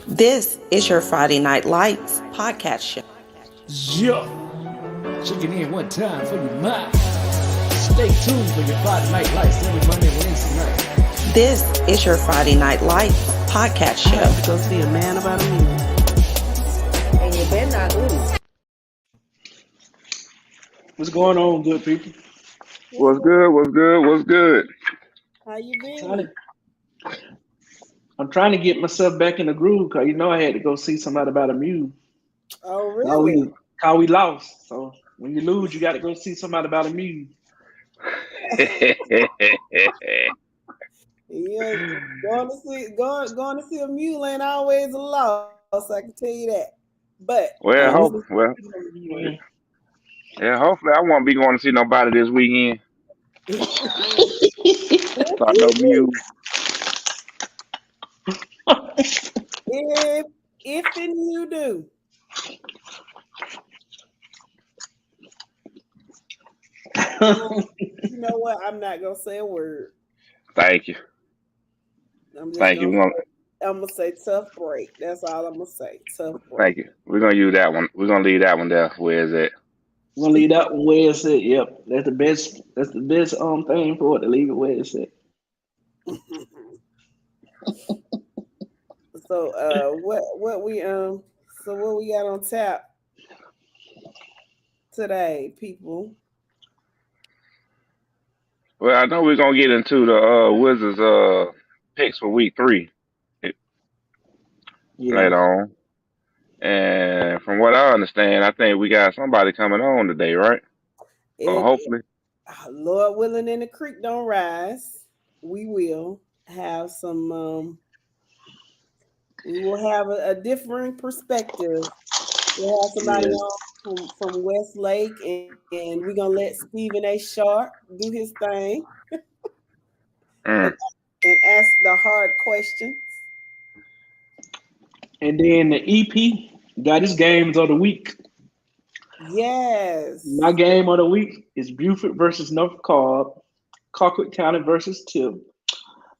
This is your Friday Night Lights podcast show. Yeah, checking in one time for your mind. Stay tuned for your Friday Night Lights every Monday and Wednesday night. This is your Friday Night Lights podcast show. I have to go see a man about a mule. And you better not lose. What's going on, good people? What's good? What's good? What's good? How you been? I'm trying to get myself back in the groove because I had to go see somebody about a mule. Oh, really? How we lost. So when you lose, you got to go see somebody about a mule. Yeah, going to see a mule ain't always a loss. I can tell you that. But hopefully I won't be going to see nobody this weekend. Thought no mule. If and you do. You know what? I'm not gonna say a word. Thank you. Thank you. I'm gonna say tough break. That's all I'm gonna say. Tough break. Thank you. We're gonna use that one. We're gonna leave that one there. Where is it? We're gonna leave that one where it's at. Yep, that's the best. That's the best thing for it to leave it where it's at. So what we got on tap today, people? Well, I know we're gonna get into the Wizards picks for week 3 later on. And from what I understand, I think we got somebody coming on today, right? Or hopefully. Lord willing and the creek don't rise, we will have some we will have a different perspective. We'll have somebody on from Westlake, and we're gonna let Stephen A. Sharp do his thing and ask the hard questions. And then the EP got his games of the week. Yes. My game of the week is Buford versus North Cobb, Colquitt County versus Tip,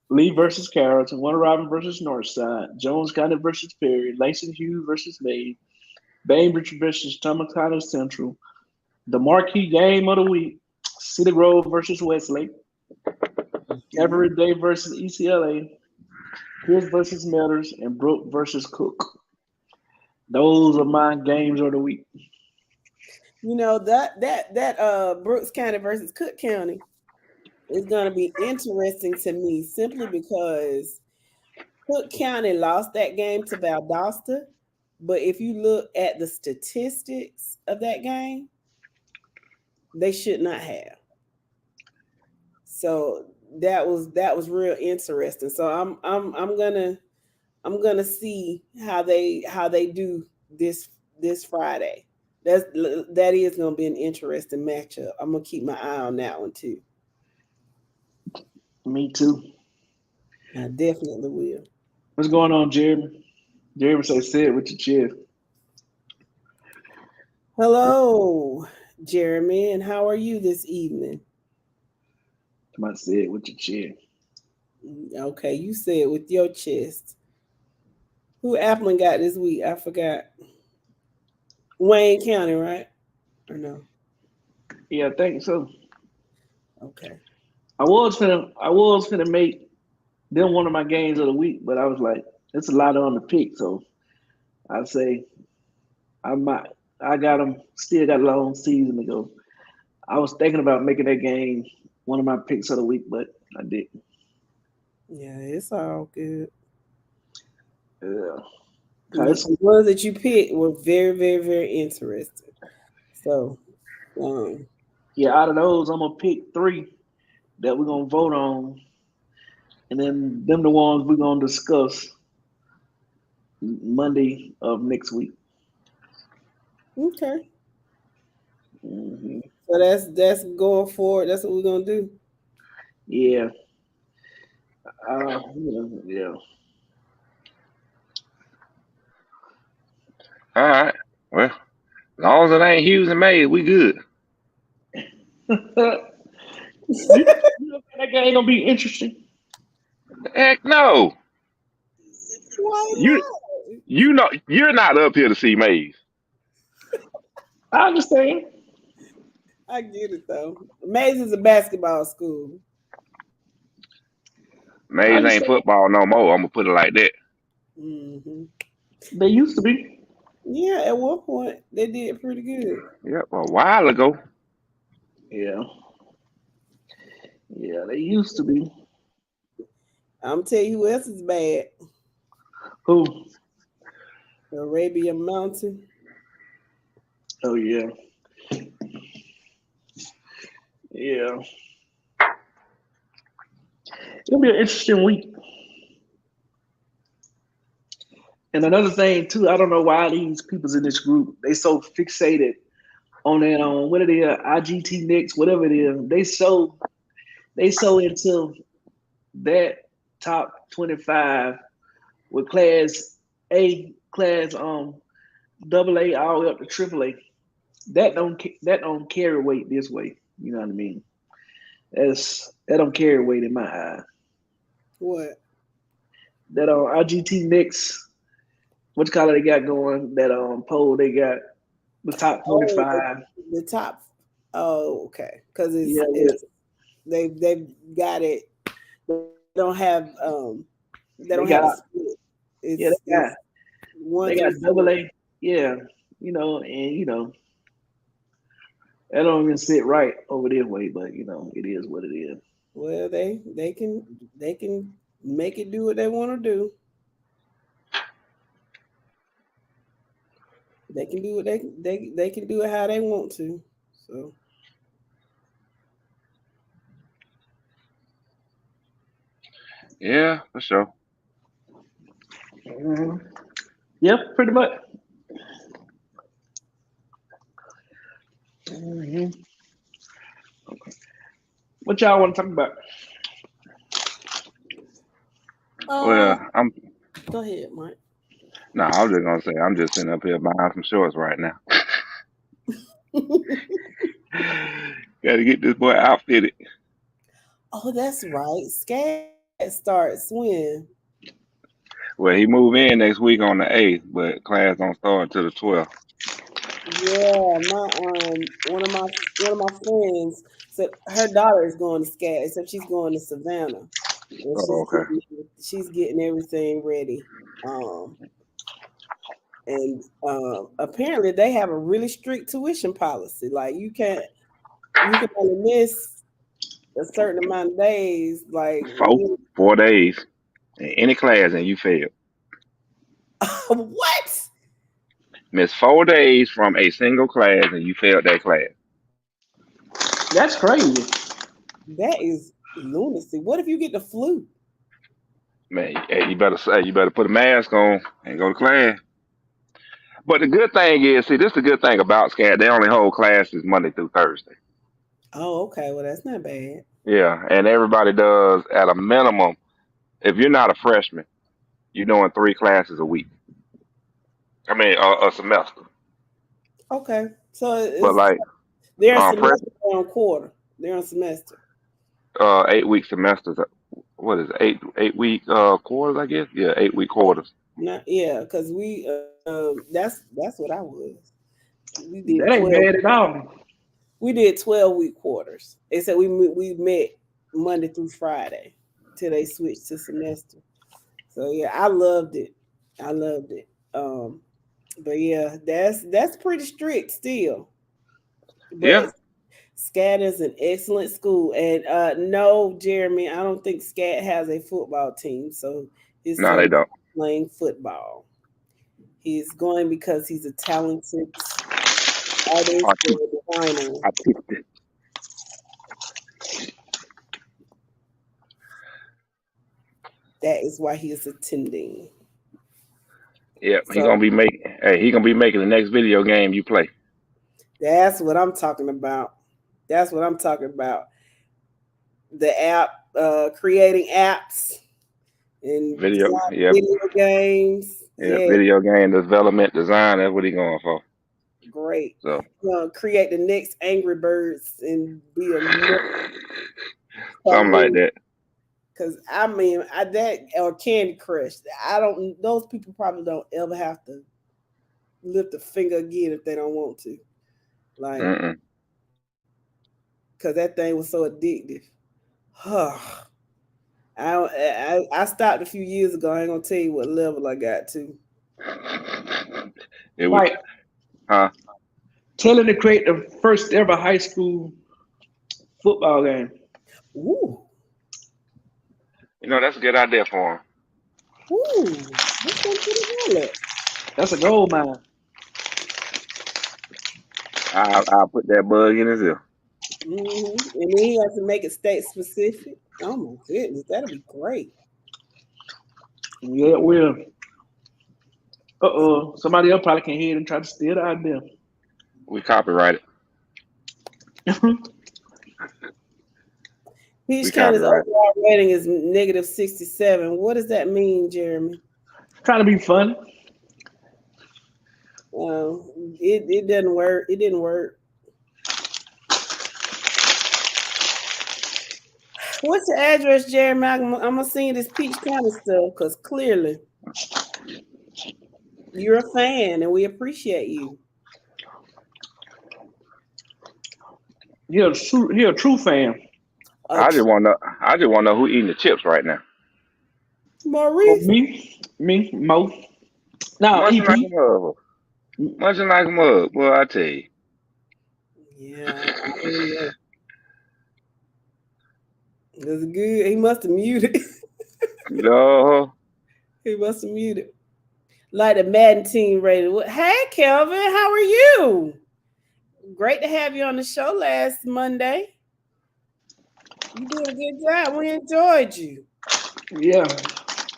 Lee versus Carrollton, Warner Robin versus Northside, Jones County versus Perry, Langston Hughes versus Maid, Bainbridge versus Thomas County Central, the marquee game of the week, Cedar Grove versus Westlake, Everett Day versus ECLA, Pierce versus Melders, and Brook versus Cook. Those are my games of the week. You know, that Brooks County versus Cook County is going to be interesting to me simply because Cook County lost that game to Valdosta. But if you look at the statistics of that game, they should not have. So that was real interesting. So I'm gonna see how they do this Friday. That is gonna be an interesting matchup. I'm gonna keep my eye on that one too. Me too. I definitely will. What's going on, Jeremy? Jeremy say it with your chair. Hello, Jeremy, and how are you this evening? I say it with your chair. Okay, you say it with your chest. Who Appleton got this week? I forgot. Wayne County, right? Or no? Yeah, I think so. Okay. I was finna make them one of my games of the week, but I was like, it's a lot on the pick, so I'd say I got them. Still got a long season to go. I was thinking about making that game one of my picks of the week, but I didn't. Yeah, it's all good. Yeah. The ones that you picked were very, very, very interesting. So, out of those, I'm gonna pick 3 that we're gonna vote on, and then them the ones we're gonna discuss Monday of next week. Okay. Mm-hmm. So that's going forward. That's what we're gonna do. Yeah. Yeah. All right. Well, as long as it ain't Hughes and Mays, we good. That game gonna be interesting. Heck no. Why You not? You know, you're not up here to see Maze. I understand. I get it though. Mays is a basketball school. I Maze ain't understand. football no more. I'm gonna put it like that. Hmm. They used to be. Yeah, at one point they did pretty good. Yep, a while ago. Yeah. Yeah, they used to be. I'm tell you who else is bad. Who? Arabian Mountain. Oh yeah. Yeah. It'll be an interesting week. And another thing too, I don't know why these people's in this group, they so fixated on that what it is, IGT next, whatever it is. They so into that top 25 with class A, class double A all the way up to triple A. That don't carry weight this way. You know what I mean? That don't carry weight in my eye. What? That IGT next, what color they got going? That poll they got the top Oh, 25. the top. Oh, okay. Because Yeah, it's they've got it. They don't have they don't have a got split. yeah, It's they one got through double four. A. Yeah, and that don't even sit right over their way, but it is what it is. Well, they can make it do what they want to do. They can do what they can do it how they want to. So Yeah, for sure. Mhm. Yep, pretty much. Mhm. What y'all want to talk about? Well, I'm go ahead, Mike. I was just gonna say I'm just sitting up here buying some shorts right now. Gotta get this boy outfitted. Oh, that's right. Scat starts when. Well, he move in next week on the 8th, but class don't start until the 12th. Yeah, my one of my friends said her daughter is going to Scat, except she's going to Savannah, and Oh, okay. she's getting everything ready. Um, and apparently they have a really strict tuition policy. Like you can only miss a certain amount of days. Like 4 days in any class and you fail. what? Miss 4 days from a single class and you failed that class. That's crazy. That is lunacy. What if you get the flu? Man, hey, you better put a mask on and go to class. But the good thing is, see, this is the good thing about SCAD. They only hold classes Monday through Thursday. Oh, okay. Well, that's not bad. Yeah, and everybody does at a minimum. If you're not a freshman, you're doing 3 classes a week. I mean, a semester. Okay, so But like they're on fresh, semester or on quarter. They're on semester. 8 week semesters. What is it, 8 week quarters? I guess. Yeah, 8 week quarters. Yeah, because we that's what I was. We did That ain't 12. bad at all. We did 12-week quarters. They said we met Monday through Friday till they switched to semester. So yeah, I loved it. But yeah, that's pretty strict still. But Yeah. SCAT is an excellent school, and no, Jeremy, I don't think SCAT has a football team, so his No, son they don't. is playing football. He's going because he's a talented artist or designer. I picked it. That is why he is attending. Yep, he So gonna be making the next video game you play. that's what I'm talking about. That's what I'm talking about. The app, creating apps and Video, yeah, video games. yeah, Yeah, video game development design. That's what he going for. great. So Create the next Angry Birds and be a something like that. Cause I mean, that or Candy Crush. I don't. Those people probably don't ever have to lift a finger again if they don't want to. Like, Mm-mm. cause that thing was so addictive. I stopped a few years ago. I ain't gonna tell you what level I got to. It was, Mike, huh? tell him to create the first ever high school football game. Ooh, You know, that's a good idea for him. ooh, that's gonna put it on. That's a gold mine. I'll put that bug in his ear. And then he has to make it state specific. Oh my goodness, that'll be great. Yeah, it will. Somebody else probably can hear it and try to steal the idea. We copyright it. Peach We County's copyright it. overall rating is -67. What does that mean, Jeremy? Trying to be fun. It doesn't work. It didn't work. What's your address, Jeremy? I'm gonna send you this Peach County stuff because clearly you're a fan and we appreciate you. He a true fan. I just want to know who eating the chips right now. Maurice. Me, Mo. Now, Munching like a EP. mug. Munching like a mug. Well, I tell you. Yeah, I don't know. That's good. He must have muted. No. He must have muted. Like the Madden team rated. Hey, Kelvin, how are you? Great to have you on the show last Monday. You did a good job. We enjoyed you. Yeah.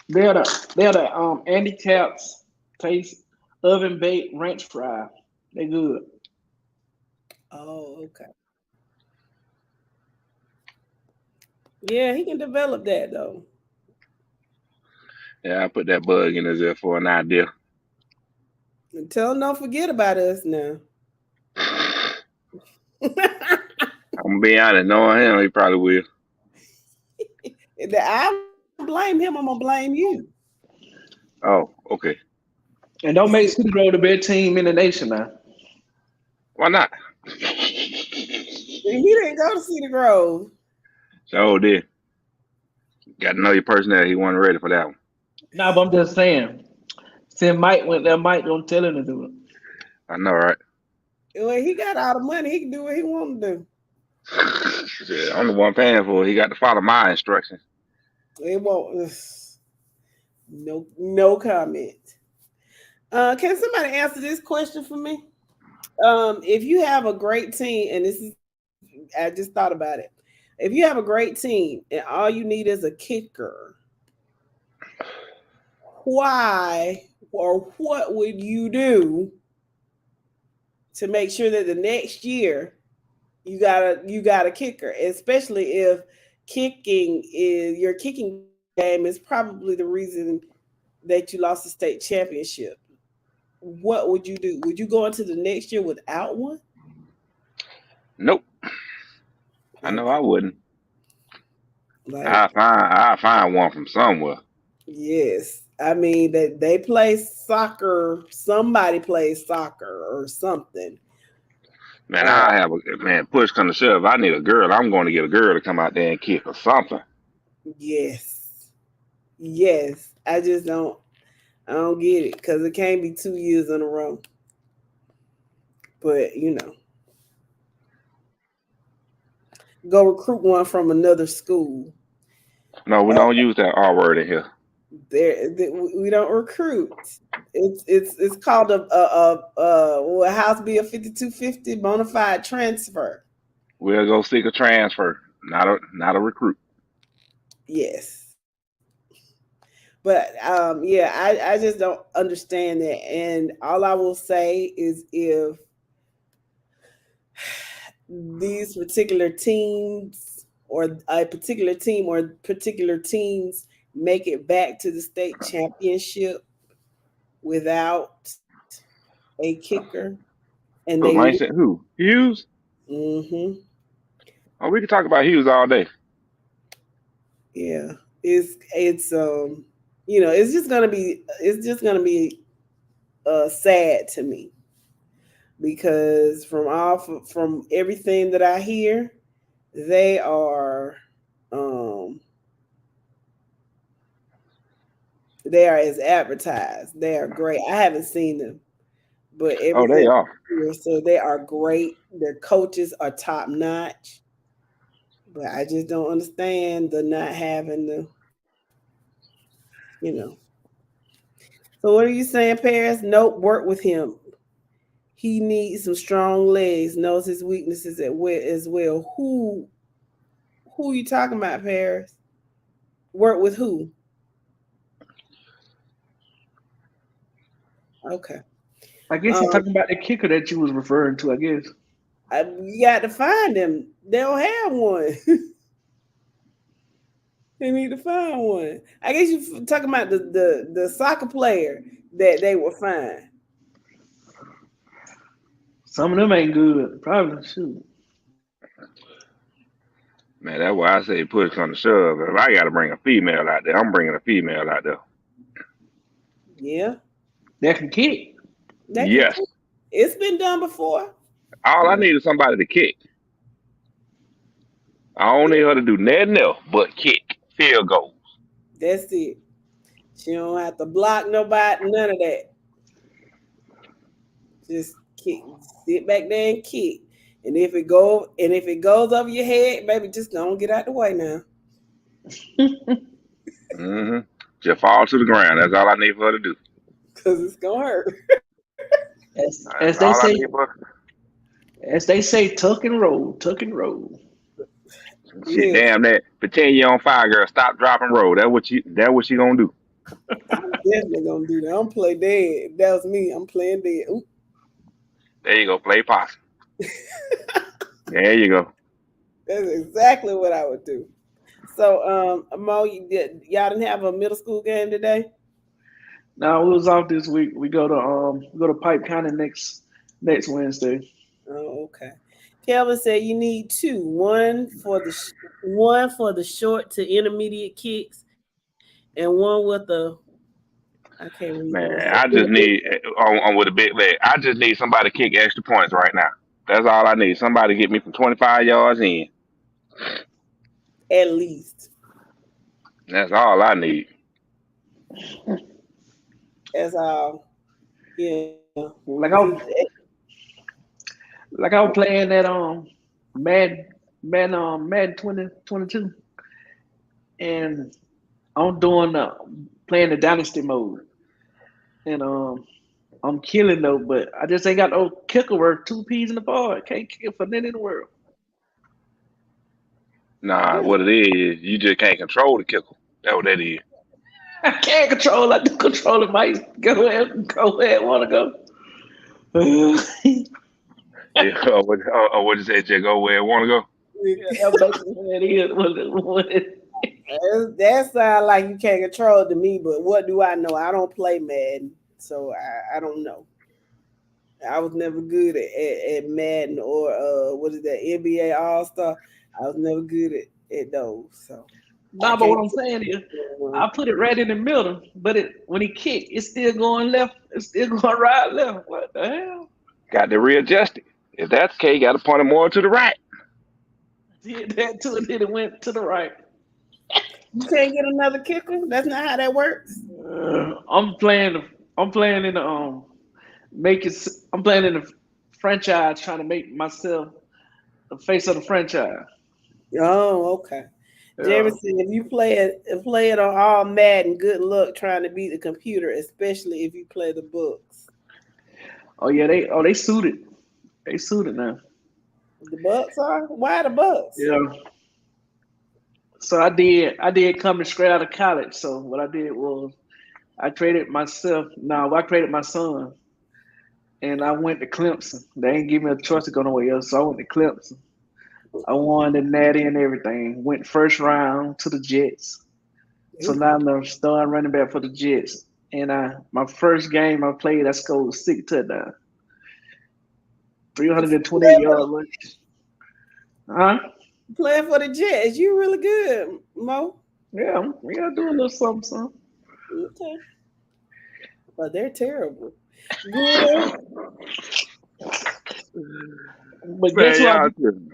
They're the Andy Caps taste oven baked ranch fry. They good. Oh, okay. Yeah, he can develop that though. Yeah, I put that bug in his ear for an idea. And tell him don't forget about us now. I'm gonna be honest, knowing him, he probably will. I don't blame him. I'm gonna blame you. Oh, okay. And don't make City Grove the best team in the nation now. Why not? He didn't go to Cedar Grove. So did. Got to know your personality. He wasn't ready for that one. Nah, but I'm just saying. Since Mike went there, Mike don't tell him to do it. I know, right? Well, he got all the money. He can do what he want to do. Yeah, I'm the one paying for it. He got to follow my instructions. It won't. No comment. Can somebody answer this question for me? If you have a great team, and I just thought about it. If you have a great team and all you need is a kicker, why or what would you do to make sure that the next year you got a kicker, especially if your kicking game is probably the reason that you lost the state championship? What would you do? Would you go into the next year without one? Nope. I know I wouldn't. Like, I find one from somewhere. yes. I mean that they play soccer, somebody plays soccer or something. Man, I have push come to shove. I need a girl. I'm going to get a girl to come out there and kick or something. Yes. I just don't get it because it can't be 2 years in a row. But go recruit one from another school. No, we don't use that R word in here. We don't recruit. It's called a House Bill 5250 bona fide transfer. We'll go seek a transfer, not a recruit. Yes. But I just don't understand that. And all I will say is if these particular teams or a particular team or particular teams make it back to the state championship without a kicker, and Who? Who? Hughes? Mm-hmm. Oh, we can talk about Hughes all day. Yeah, it's it's just gonna be sad to me because from everything that I hear, they are they are as advertised. They are great. I haven't seen them, but Oh, they everything are. so they are great. Their coaches are top notch, but I just don't understand the not having the you know. So what are you saying, Paris? Nope, work with him. He needs some strong legs. Knows his weaknesses as well. Who you talking about, Paris? Work with who? Okay. I guess you're talking about the kicker that you was referring to. I guess. You got to find them. They don't have one. They need to find one. I guess you talking about the soccer player that they will find. Some of them ain't good. Probably shoot. Man, that's why I say push on the shove. If I got to bring a female out there, I'm bringing a female out there. Yeah, That can kick. that can. Yes. It's been done before. All I need is somebody to kick. I don't need her to do nothing else but kick field goals. That's it. She don't have to block nobody. None of that. Just kick. Sit back there and kick. And if it goes over your head, baby, just don't get out the way now. Mm-hmm. Just fall to the ground. That's all I need for her to do. Cause it's gonna hurt. As That's they all I say, need for her. tuck and roll, tuck and roll. Shit, Yeah, damn that. Pretend you on fire, girl. Stop, drop, and roll. That's what she gonna do. I'm definitely gonna do that. I'm play dead. If that was me, I'm playing dead. Ooh. There you go. Play possum. There you go. That's exactly what I would do. So, Mo, y'all didn't have a middle school game today? Now we was off this week. We go to Pipe County next Wednesday. Oh, okay. Kelvin said you need two. One for the short to intermediate kicks, and one with the I can't read. Man, I just need on with a big leg. I just need somebody to kick extra points right now. That's all I need. Somebody to get me from 25 yards in. At least. That's all I need. That's all. Yeah. Like I was playing that Madden 2022, and I'm doing playing the dynasty mode, and I'm killing though, but I just ain't got no kicker worth 2 peas in the pod. Can't kick it for nothing in the world. Nah, what it is, you just can't control the kicker. That's what that is. I can't control. I do control it. Might go ahead, want to go. Yeah, what you say, just go where it want to go? That's basically what it is. That sounds like you can't control it to me, but what do I know? I don't play Madden, so I don't know. I was never good at Madden or what is that, NBA All-Star. I was never good at those. So Nah, but what I'm saying is, I put it right in the middle, but when he kick, it's still going left. It's still going right left. What the hell? Got to readjust it. If that's the case, you got to point it more to the right. Did that too, and then it went to the right. you can't get another kicker. That's not how that works. I'm playing in the I'm playing in the franchise, trying to make myself the face of the franchise. Oh, okay. Jeremy said, if you play it on all Madden, good luck trying to beat the computer, especially if you play the books. Oh yeah, they suited. They suited now. The Bucks are? Why the Bucks? Yeah. So I did coming straight out of college. So what I did was I traded my son, and I went to Clemson. They ain't give me a choice to go nowhere else, so I went to Clemson. I won the Natty and everything. Went first round to the Jets. So now I'm the starting running back for the Jets. And my first game I played, I scored 6 touchdowns. 328 yards. Huh? Playing for the Jets. You really good, Mo. Yeah, we gotta do a little something, something. Okay. But they're terrible. Good. But guess Man, who? y'all tripping.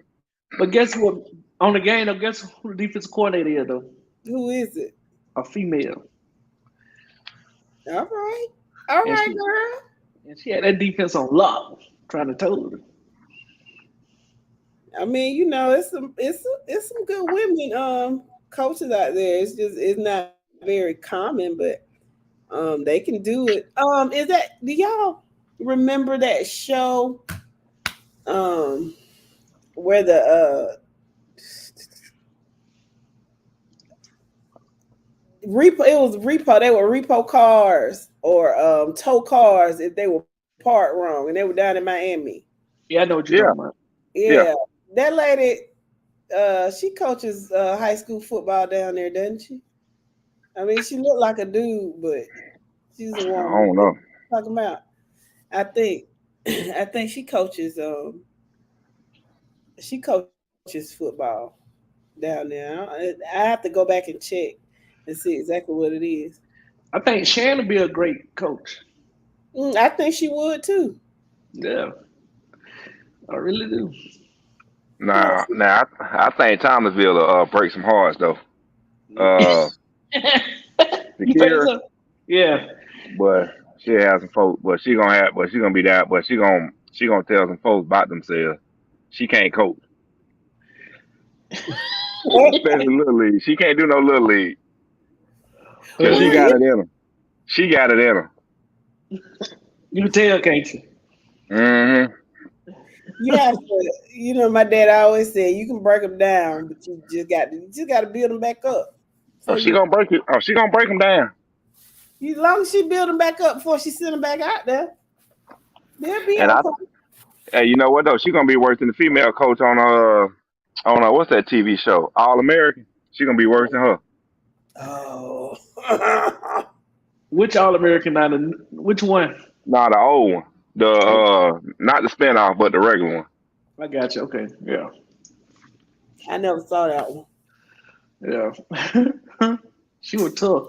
But guess what? On the game, though, guess who the defensive coordinator is though? Who is it? A female, All right. All and right, she girl. and she had that defense on lock, trying to total her. I mean, it's some good women coaches out there. It's not very common, but they can do it. Do y'all remember that show where the repo it was repo they were repo cars or tow cars if they were parked wrong and they were down in Miami. Yeah, I know what you're Yeah, talking about. yeah. Yeah, that lady, she coaches high school football down there, doesn't she? I mean, she looked like a dude, but she's a I woman. don't know. Talking about, I think, I think she coaches football down there. I have to go back and check and see exactly what it is. I think Shannon would be a great coach. I think she would too. Yeah, I really do. Nah, I think Thomasville will break some hearts though. Uh, You think Shakira, so? Yeah. but she has some folks, but she gonna be that, but she gonna tell some folks about themselves. She can't coach, especially little league. She can't do no little league because she Well, got you, it in her. She got it in her. You can tell, can't you? Hmm. you have to, my dad always said you can break them down, but you just got to build them back up. So Oh, she gonna break it. Oh, she gonna break them down. as long as she build them back up before she send them back out there, they'll be And okay. hey, you know what though? She gonna be worse than the female coach on what's that TV show? All American. She gonna be worse than her. Oh, Which All American? Which one? Nah, the old one. The not the spinoff, but the regular one. I got you. Okay. Yeah. I never saw that one. Yeah. She was tough.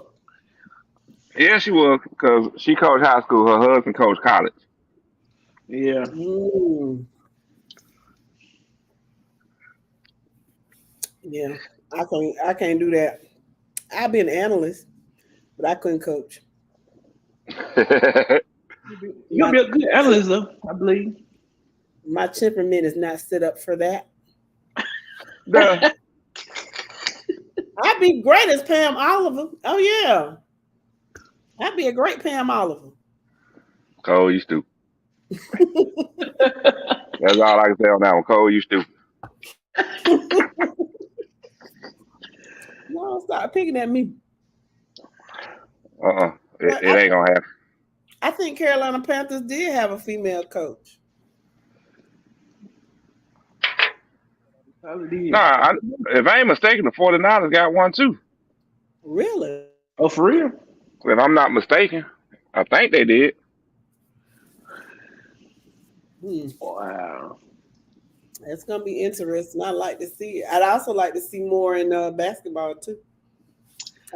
Yeah, she was because she coached high school. Her husband coached college. Yeah. Mm, yeah, I can't do that. I've been an analyst, but I couldn't coach. You'll My be a good analyst, though, I believe. my temperament is not set up for that. Duh. I'd be great as Pam Oliver. Oh yeah, I'd be a great Pam Oliver. Cole, you stupid. That's all I can say on that one. Cole, you stupid. No, stop picking at me. It, But it ain't gonna happen. I think Carolina Panthers did have a female coach. Probably did. Nah, if I ain't mistaken, the 49ers got one too. Really? Oh, for real? If I'm not mistaken, I think they did. Hmm. Wow. It's gonna be interesting. I like to see it. I'd also like to see more in basketball too.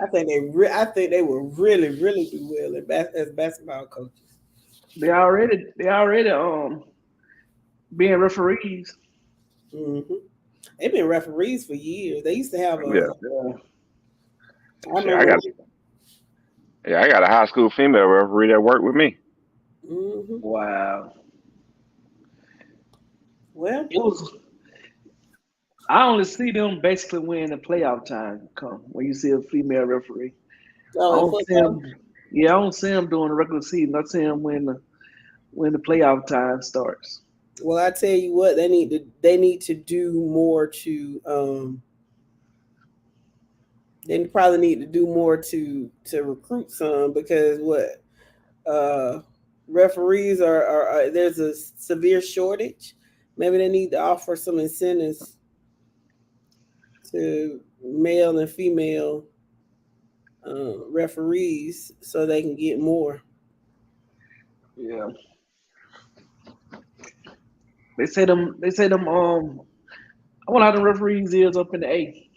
I think they will really, really do well as basketball coaches. They already being referees. Mm-hmm. They've been referees for years. They used to have Yeah. Yeah. I Shit, I got a high school female referee that worked with me. Mm-hmm. Wow. Well, It was. I only see them basically when the playoff time come. When you see a female referee, I in don't see them. football. Yeah, I don't see them during the regular season. I see them when the playoff time starts. Well, I tell you what, they need to do more to they probably need to do more to recruit some because referees are there's a severe shortage. Maybe they need to offer some incentives to male and female referees so they can get more. Yeah. They say them. I wonder how the referees is up in the A.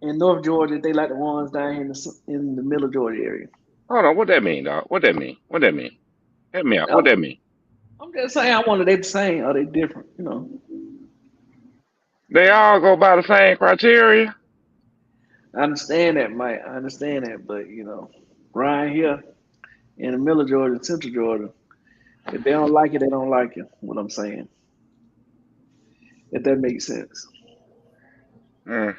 In North Georgia, they like the ones down here in the middle of Georgia area. Hold on, what that mean, dog? What that mean? What that mean? Help me out. What No, that mean? I'm just saying, I wonder they the same or they different. You know, They all go by the same criteria. I understand that, Mike. I understand that, but right here in the middle of Georgia, Central Georgia, if they don't like it, they don't like it. What I'm saying, if that makes sense. Mm,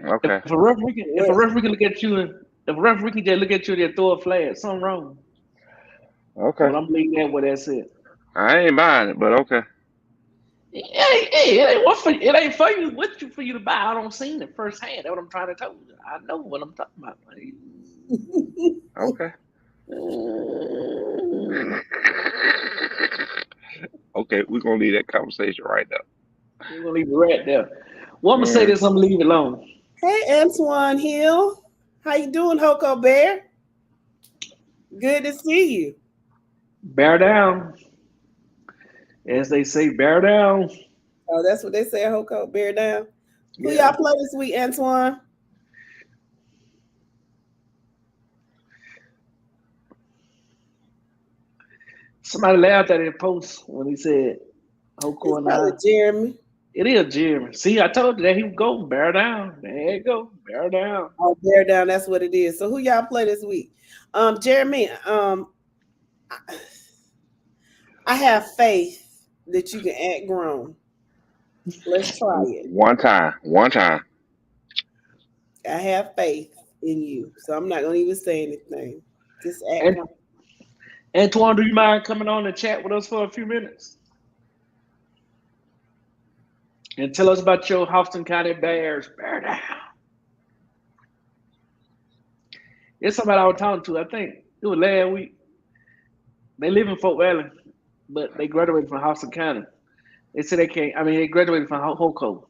okay. If a referee can, if a Well, referee can look at you and if a referee can just look at you and throw a flag, something wrong. Okay. Well, I'm leaving that where that's it. I ain't buying it, but okay. Hey, it ain't for you. What you for you to buy? I don't seen it firsthand. That's what I'm trying to tell you. I know what I'm talking about. Okay. Mm, Okay, we're gonna leave that conversation right there. We're gonna leave it right there. Well, I'm gonna say Mm. this. I'm gonna leave it alone. hey, Antoine Hill. How you doing, Hoko Bear? Good to see you. Bear down, as they say. Bear down. Oh, that's what they say, Hoko Bear down. Who Yeah. y'all play this week, Antoine? Somebody laughed at that post when he said Hoko It's and probably I. Jeremy. It is Jeremy. See, I told you that he would go. Bear down. There you go. Bear down. Oh, Bear down, that's what it is. So who y'all play this week? Jeremy, I have faith that you can act grown. Let's try it. One time. One time. I have faith in you. So I'm not gonna even say anything. Just act And grown. Antoine, do you mind coming on and chat with us for a few minutes and tell us about your Houston County Bears? Bear down. It's somebody I was talking to. I think it was last week. They live in Fort Valley, but they graduated from Houston County. They said they can't. I mean, they graduated from Hoco,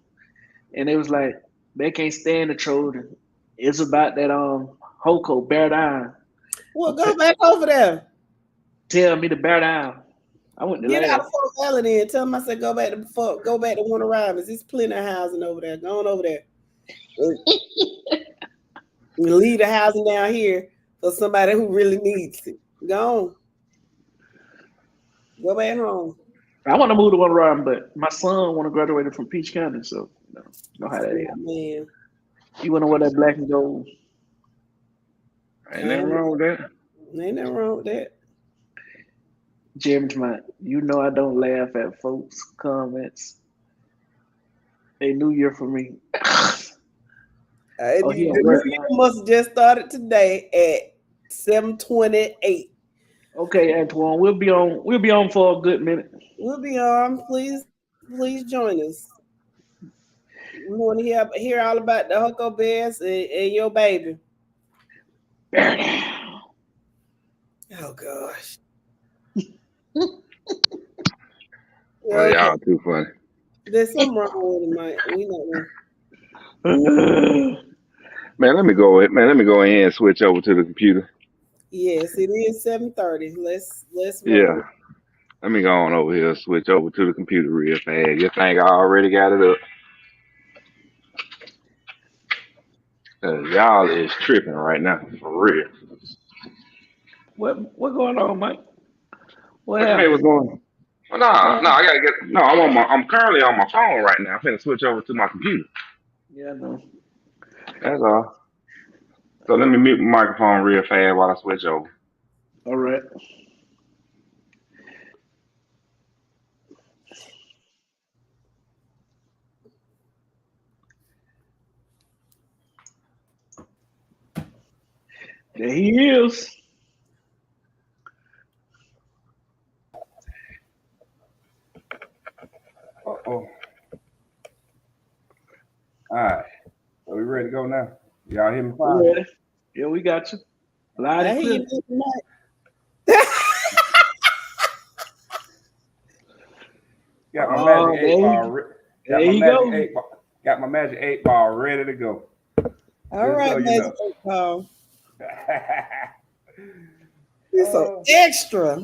and they was like they can't stand the Trojan. It's about that Hoco bear down. Well, Okay, go back over there. tell me to bear down. I went to Get out laugh. of Fort Valley then. Tell them I said go back to Warner Robins. There's plenty of housing over there. Go on over there. And leave the housing down here for somebody who really needs it. Go on. Go back home. I want to move to One Rod, but my son want to graduate from Peach County, so you know how that is. Man. He want to wear that black and gold. Ain't nothing wrong with that. Ain't nothing wrong with that. Jeremy Tremont, you know I don't laugh at folks' comments. A new year for me. Oh, he The on new work year now. must have just started today at 7:28. Okay, Antoine, we'll be on for a good minute. We'll be on. Please join us. We want to hear all about the Huckle Bears and your baby. Bear down. Oh gosh. Well, Okay. y'all too funny. There's something wrong with it, Mike. We know. Man, let me go ahead and switch over to the computer. Yes, it is 7:30. Let's Yeah. roll. Let me go on over here, switch over to the computer real fast. You think I already got it up? 'Cause y'all is tripping right now, for real. What going on, Mike? What What you mean, happened? what's going on? Well, What no, happened? I gotta get. No, I'm currently on my phone right now. I'm finna switch over to my computer. Yeah, I know. That's all. So let me mute my microphone real fast while I switch over. All right. There he is. Uh-oh. All right. So we ready to go now? Y'all hear me We fine? ready? Yeah, we got you. Loud I and hear clear. you tonight. Got my Oh, magic 8 ball. there you go. Got my magic 8 ball ready to go. All Just right, so you Magic know. 8 Ball. You're so Oh, extra.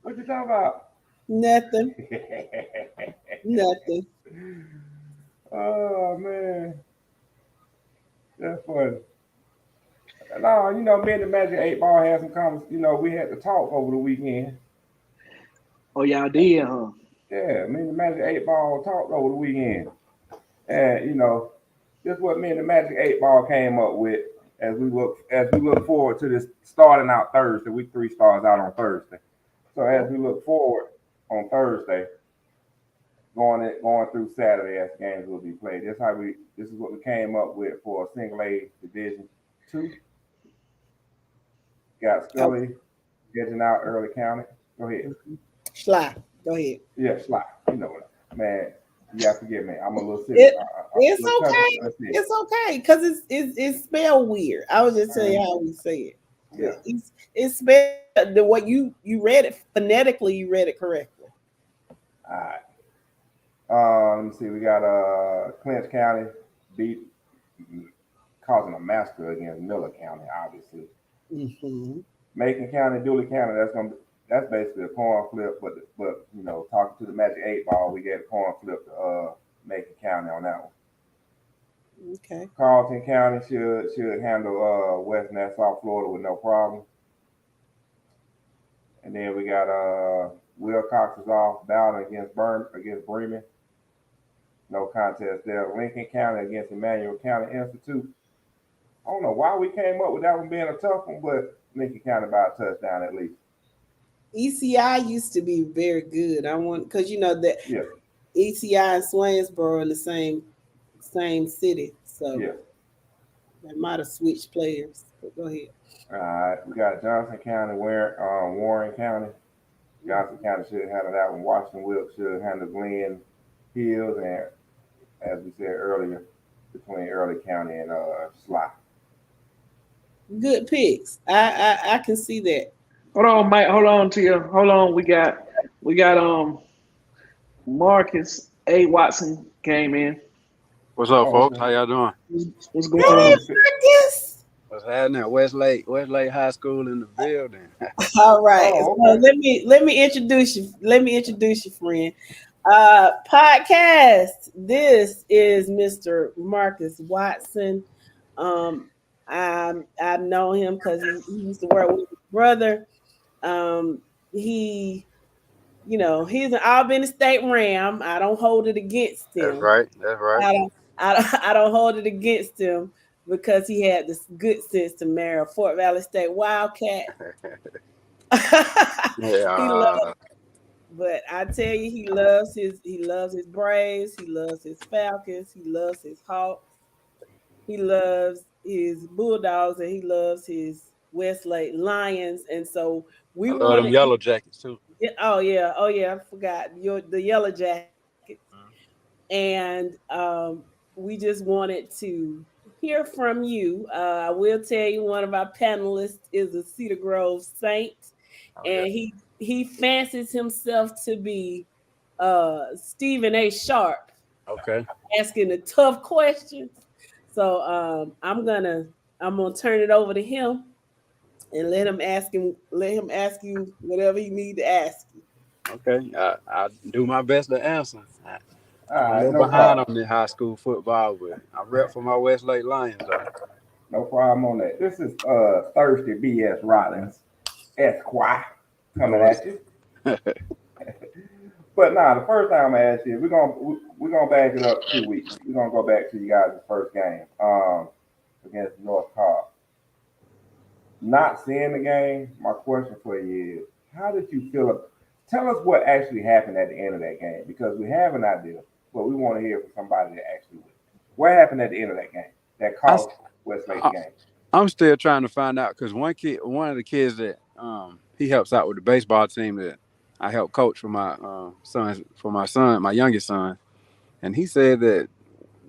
what you talking about? Nothing. Nothing. Oh man, that's funny. No, me and the Magic 8 Ball had some comments. We had to talk over the weekend. Oh, y'all did, huh? Yeah, me and the Magic 8 Ball talked over the weekend. And this is what me and the Magic 8 Ball came up with as we look forward to this starting out Thursday. Week 3 starts out on Thursday. So as we look forward on Thursday, going through Saturday as games will be played. This is what we came up with for a single A Division 2. Got Scully getting out Early County. Go ahead. Sly, go ahead. Yeah, Sly. You know it. Man, you have to forgive me. I'm a little sick. It's okay. It's okay because it's spelled weird. I was just telling you how we say it. Yeah. It's spelled the way you read it phonetically. You read it correctly. All right. Let me see. We got Clinch County causing a massacre against Miller County, obviously. Mm-hmm. Macon County, Dooley County. That's basically a coin flip. But talking to the Magic 8 Ball, we get a coin flip to Macon County on that one. Okay. Carlton County should handle West Nassau, Florida with no problem. And then we got Wilcox is off battle against Bremen. No contest there. Lincoln County against Emmanuel County Institute. I don't know why we came up with that one being a tough one, but Lincoln County by a touchdown at least. ECI used to be very good. Because that ECI and Swainsboro in the same city, so they might have switched players. But go ahead. All right, we got Johnson County, Warren County. Johnson County should handle that one. Washington Wilkes should handle Glen Hills, and as we said earlier, between Early County and Sly. Good picks. I can see that. Hold on, Mike. Hold on to you. Hold on. We got Marcus A. Watson came in. What's up, folks? How y'all doing? What's going on? Marcus. What's happening? Westlake High School in the building. All right. Oh, So let me introduce you. Let me introduce you, friend. Podcast. This is Mr. Marcus Watson. I've known him because he used to work with his brother. He's an Albany State Ram. I don't hold it against him. That's right. I don't hold it against him because he had this good sense to marry a Fort Valley State Wildcat. But I tell you, he loves his Braves, he loves his Falcons, he loves his Hawks, he loves his Bulldogs, and he loves his Westlake Lions. And so we love them Yellow Jackets too. Oh yeah, I forgot the Yellow Jackets. And we just wanted to hear from you. I will tell you, one of our panelists is a Cedar Grove Saint, and he fancies himself to be Stephen A. Sharp. Okay. Asking the tough questions. So I'm gonna turn it over to him and let him ask you whatever he need to ask you. Okay. I'll do my best to answer. I'm behind on the high school football, but I rep for my Westlake Lions though. No problem on that. This is Thursday BS Rollins, Esquire, coming at you. But the first time I'm gonna ask you, we're gonna back it up 2 weeks. We're gonna go back to you guys' first game against North Cobb. Not seeing the game, my question for you is, how did you feel? Tell us what actually happened at the end of that game, because we have an idea, but we want to hear from somebody that actually went. What happened at the end of that game that caused Westlake the game? I'm still trying to find out because one of the kids that he helps out with the baseball team that I help coach for my my youngest son, and he said that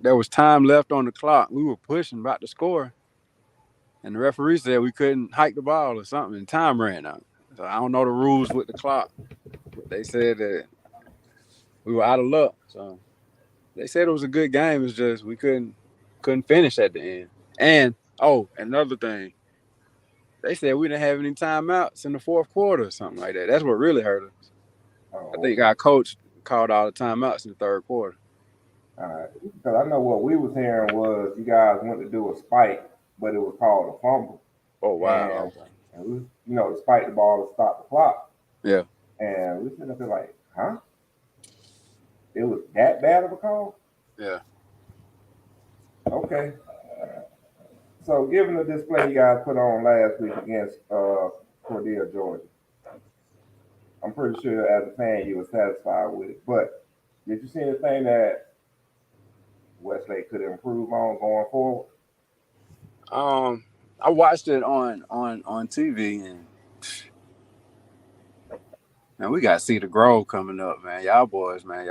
there was time left on the clock. We were pushing about to score, and the referee said we couldn't hike the ball or something, and time ran out. So I don't know the rules with the clock, but they said that we were out of luck. So they said it was a good game. It's just we couldn't finish at the end. And another thing, they said we didn't have any timeouts in the fourth quarter or something like that. That's what really hurt us. I think our coach called all the timeouts in the third quarter. Because I know what we was hearing was you guys went to do a spike, but it was called a fumble. Oh wow. And we, to spike the ball to stop the clock. Yeah. And we sitting up there like, huh? It was that bad of a call? Yeah. Okay. So given the display you guys put on last week against Cordell, Georgia, I'm pretty sure as a fan you were satisfied with it. But did you see anything that Westlake could improve on going forward? I watched it on TV, and we got Cedar Grove coming up, man. Y'all boys, man.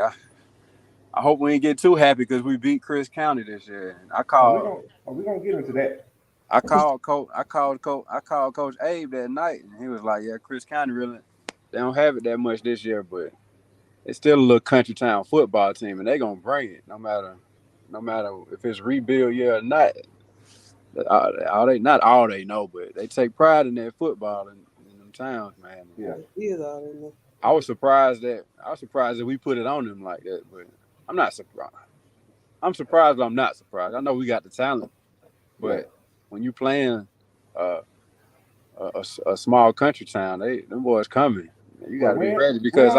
I hope we ain't get too happy because we beat Chris County this year. And we gonna get into that. I called Coach Abe that night, and he was like, "Yeah, Chris County really they don't have it that much this year, but it's still a little country town football team, and they gonna bring it no matter if it's rebuild year or not. Not all they know, but they take pride in their football in them towns, man. Yeah. I was surprised that we put it on them like that, but I'm not surprised. I'm surprised, but I'm not surprised. I know we got the talent, but when you playing a small country town, them boys coming. You got to be ready because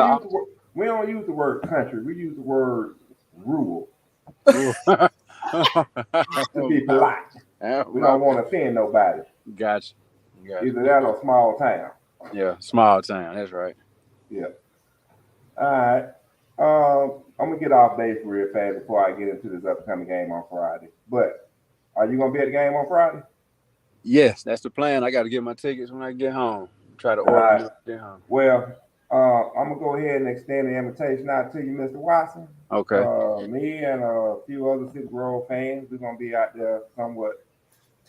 we don't use the word country. We use the word rural. To be polite. We don't want to offend nobody. Gotcha. Either that or small town. Yeah, small town. That's right. Yeah. All right. I'm gonna get off base real fast before I get into this upcoming game on Friday. But are you gonna be at the game on Friday? Yes, that's the plan. I got to get my tickets when I get home. Try to order them get home. Well, I'm gonna go ahead and extend the invitation out to you, Mr. Watson. Okay. Me and a few other Cedar Grove fans, we're gonna be out there somewhat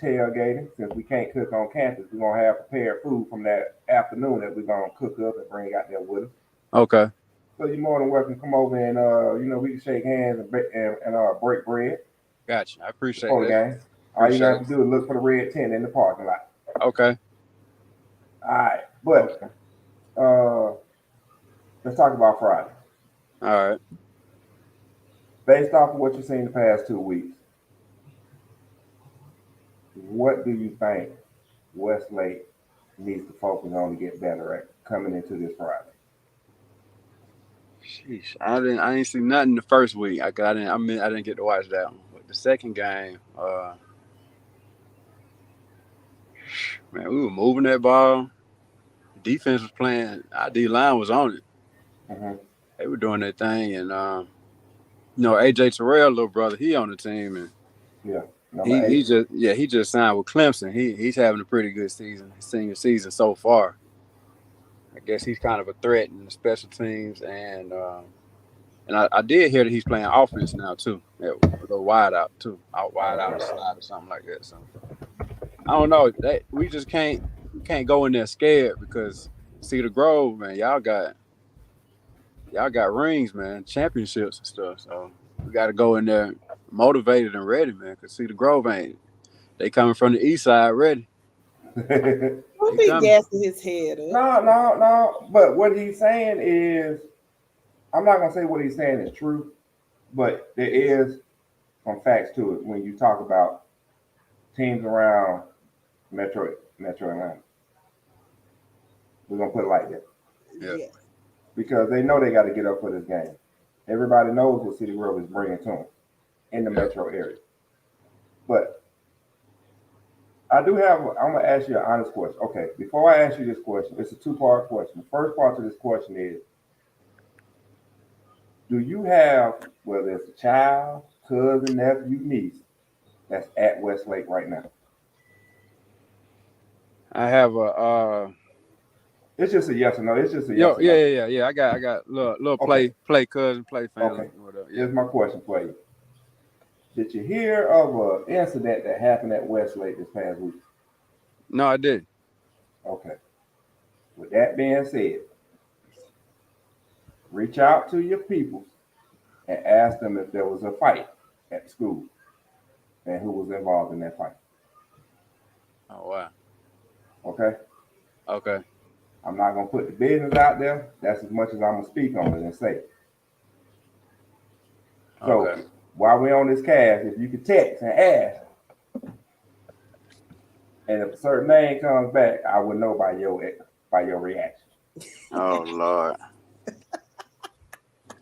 tailgating. Since we can't cook on campus, we're gonna have prepared food from that afternoon that we're gonna cook up and bring out there with us. Okay. So you're more than welcome to come over and we can shake hands and break bread. Gotcha. I appreciate that. Game. All you have to do is look for the red tent in the parking lot. Okay. All right, but let's talk about Friday. All right. Based off of what you've seen the past 2 weeks, what do you think Westlake needs to focus on to get better at coming into this Friday? Sheesh, I didn't see nothing the first week. I didn't get to watch that one. But the second game, man, we were moving that ball. Defense was playing. Our D line was on it. Mm-hmm. They were doing their thing, and AJ Terrell, little brother, he on the team, and he just signed with Clemson. He's having a pretty good season, his senior season so far. I guess he's kind of a threat in the special teams, and I did hear that he's playing offense now too, a little wide out too, wide out slide or something like that. So I don't know. We just can't go in there scared because Cedar Grove, man, y'all got rings, man, championships and stuff. So we got to go in there motivated and ready, man, because Cedar Grove they coming from the east side ready. Don't be gassing his head up. No. But what he's saying is, I'm not gonna say what he's saying is true, but there is some facts to it when you talk about teams around Metro Atlanta. We're gonna put it like that. Yeah. Because they know they got to get up for this game. Everybody knows what Cedar Grove is bringing to them in the metro area. But I'm going to ask you an honest question. Okay, before I ask you this question, it's a two-part question. The first part of this question is, do you have, whether it's a child, cousin, nephew, niece, that's at Westlake right now? I have it's just a yes or no. It's just a yes. Yeah. I got little play cousin, play family. Okay. Here's my question for you. Did you hear of an incident that happened at Westlake this past week? No, I didn't. Okay. With that being said, reach out to your people and ask them if there was a fight at school and who was involved in that fight. Oh, wow. Okay. I'm not going to put the business out there. That's as much as I'm going to speak on it and say. So while we're on this cast, if you could text and ask, and if a certain name comes back, I would know by your reaction. Oh Lord.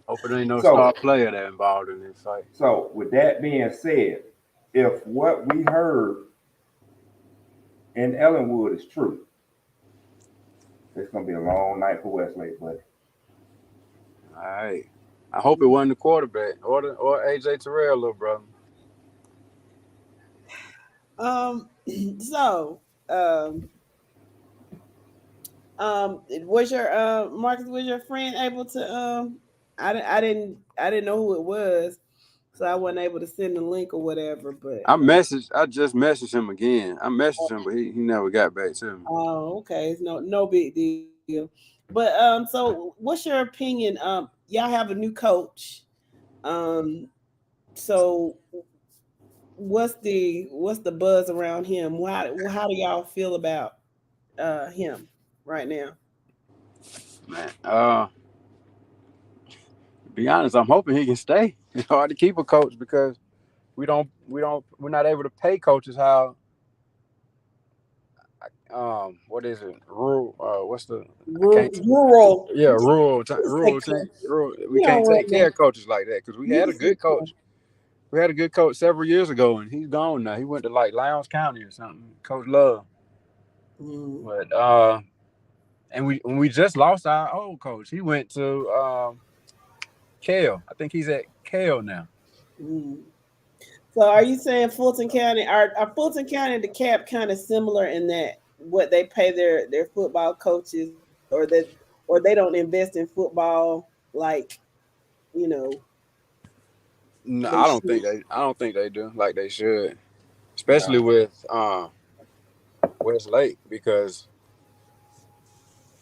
Hope it ain't no So- star player that involved in this fight. So, with that being said, if what we heard in Ellenwood is true, it's gonna be a long night for Westlake, buddy. All right. I hope it wasn't the quarterback or AJ Terrell, little brother. So, was your Marcus, was your friend able to I didn't know who it was, so I wasn't able to send the link or whatever, but I just messaged him again. I messaged him, but he never got back to me. oh, okay, it's no big deal. But so what's your opinion? Y'all have a new coach. So what's the buzz around him? How do y'all feel about him right now? Man, to be honest, I'm hoping he can stay. It's hard to keep a coach because we're not able to pay coaches how what is it? Rural what's the Rural. yeah, rural. We can't take care of coaches like that because we had a good coach. We had a good coach several years ago, and he's gone now. He went to like Lowndes County or something. Coach Love. But and we just lost our old coach. He went to Kale. I think he's at Kale now. So are you saying Fulton County are Fulton County and DeKalb kind of similar in that what they pay their football coaches, or they don't invest in football like, you know? No, I don't think they do like they should, especially with Westlake, because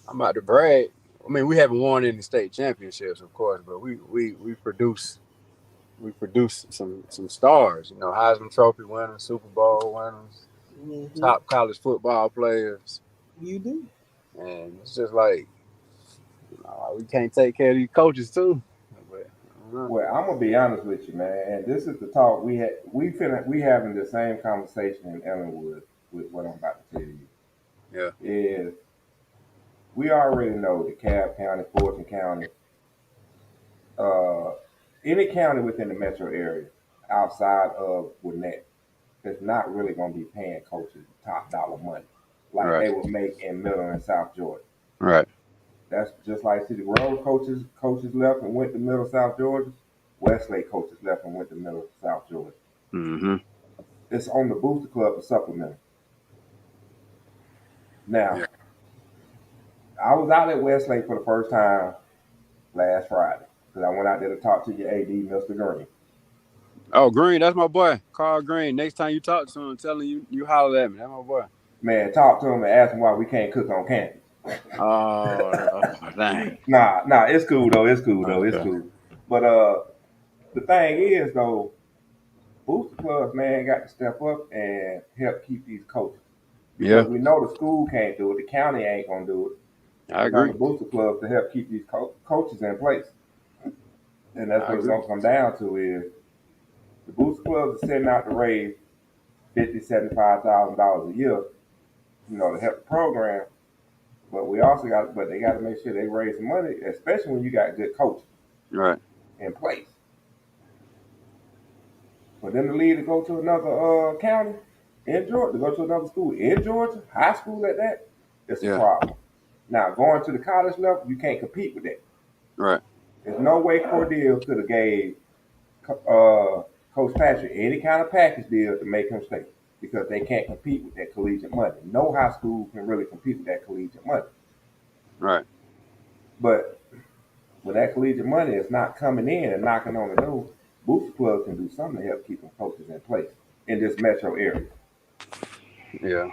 I'm about to brag. I mean, we haven't won any state championships, of course, but we produce some stars. You know, Heisman Trophy winners, Super Bowl winners, top college football players. You do, and it's just like we can't take care of these coaches too. Well, I'm gonna be honest with you, man. And this is the talk we had. We having the same conversation in Ellenwood with what I'm about to tell you. Yeah, is we already know DeKalb County, Fulton County, any county within the metro area outside of Gwinnett is not really gonna be paying coaches top dollar money like they would make in Middle and South Georgia. Right. That's just like City Grove coaches left and went to Middle South Georgia. Westlake coaches left and went to Middle South Georgia. Mm-hmm. It's on the Booster Club to supplement. Now, I was out at Westlake for the first time last Friday because I went out there to talk to your AD, Mr. Green. Oh, Green, that's my boy, Carl Green. Next time you talk to him, tell him you holler at me. That's my boy. Man, talk to him and ask him why we can't cook on campus. Oh, dang. Nah, it's cool though. It's cool. But the thing is though, Booster Clubs, man, got to step up and help keep these coaches. Because we know the school can't do it, the county ain't gonna do it. I agree. The Booster Clubs to help keep these coaches in place, and that's what it's gonna come down to is the Booster Clubs are setting out to raise $50,000-$75,000 a year, you know, to help the program. But they got to make sure they raise some money, especially when you got good coaches in place. For them to leave to go to another county in Georgia, to go to another school in Georgia, high school at that, it's a problem. Now, going to the college level, you can't compete with that. Right. There's no way Cordell could have gave Coach Patrick any kind of package deal to make him stay, because they can't compete with that collegiate money. No high school can really compete with that collegiate money. Right. But when that collegiate money is not coming in and knocking on the door, Booster Clubs can do something to help keep them coaches in place in this metro area. Yeah.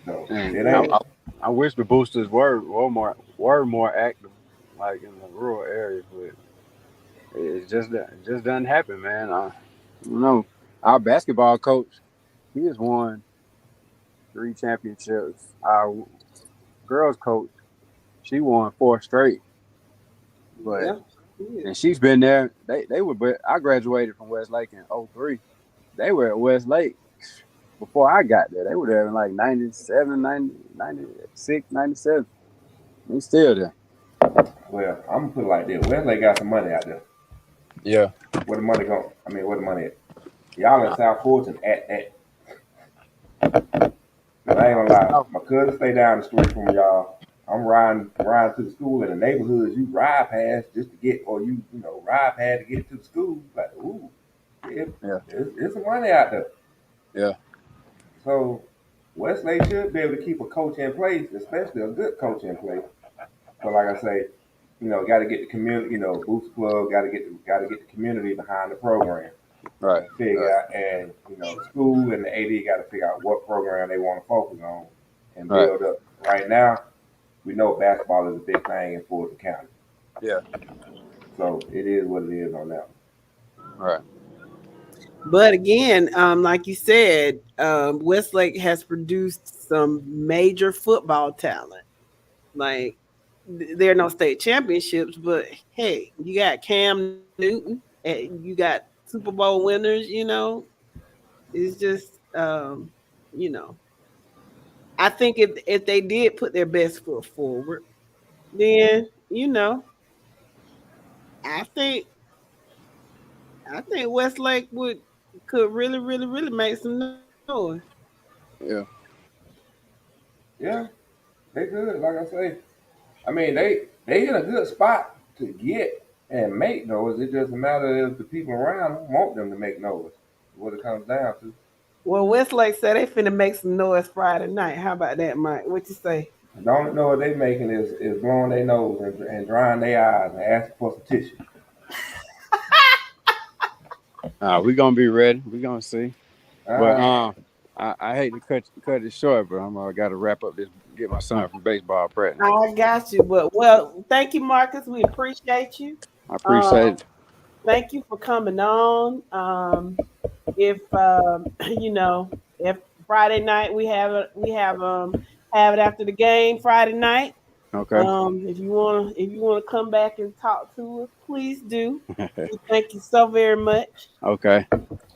So I wish the boosters were more active, like in the rural areas, but it just doesn't happen, man. I don't know. Our basketball coach, he has won 3 championships. Our girls coach, she won 4 straight. But Yeah. and she's been there. They were, but I graduated from Westlake in '03. They were at Westlake before I got there. They were there in like 97, 90, 96, 97. They still there. Well, I'm gonna put it like this: Westlake got some money out there. Yeah. Where the money go? I mean, where the money at? Y'all in South Fulton at that. But I ain't gonna lie, my cousin stay down the street from y'all. I'm riding to the school in the neighborhoods you ride past just to get, or you know, ride past to get to the school. Like, ooh, it's some money out there. Yeah. So Westlake should be able to keep a coach in place, especially a good coach in place. So like I say, you know, got to get the community, you know, Boost Club, got to get the community behind the program. Right. Figure out, and you know, school and the AD got to figure out what program they want to focus on and build up. Right now, we know basketball is a big thing in Fulton County. Yeah. So it is what it is on that. Right. But again, like you said, Westlake has produced some major football talent. Like there are no state championships, but hey, you got Cam Newton, and you got Super Bowl winners. You know, it's just you know, I think if they did put their best foot forward, then you know, I think Westlake could really make some noise. Yeah. Yeah, they good. Like I say, I mean they in a good spot to get and make noise. It doesn't matter if the people around them want them to make noise. What it comes down to. Well, Westlake said they finna make some noise Friday night. How about that, Mike? What you say? The only noise they making is blowing their nose and drying their eyes and asking for some tissue. We're gonna be ready. We're gonna see. Uh, But I hate to cut it short, but I got to wrap up this. Get my son from baseball practice. I got you. But well, thank you, Marcus. We appreciate you. I appreciate it. Thank you for coming on. If you know, if Friday night we have it after the game Friday night. Okay. If you wanna come back and talk to us, please do. Thank you so very much. Okay.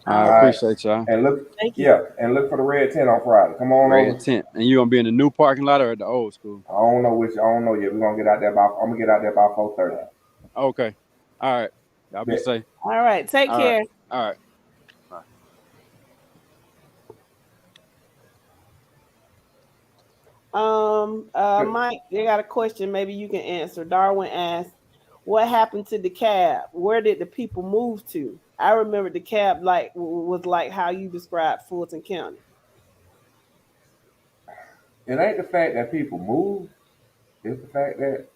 I appreciate y'all. And look, Thank you. yeah, and look for the red tent on Friday. Come on over. Red tent. And you gonna be in the new parking lot or at the old school? I don't know yet. We're gonna get out there by. I'm gonna get out there by 4:30. Okay. All right. Y'all be safe. All right. Take care. All right. Mike, they got a question. Maybe you can answer. Darwin asked, "What happened to the cab? Where did the people move to?" I remember the cab was like how you described Fulton County. It ain't the fact that people move. It's the fact that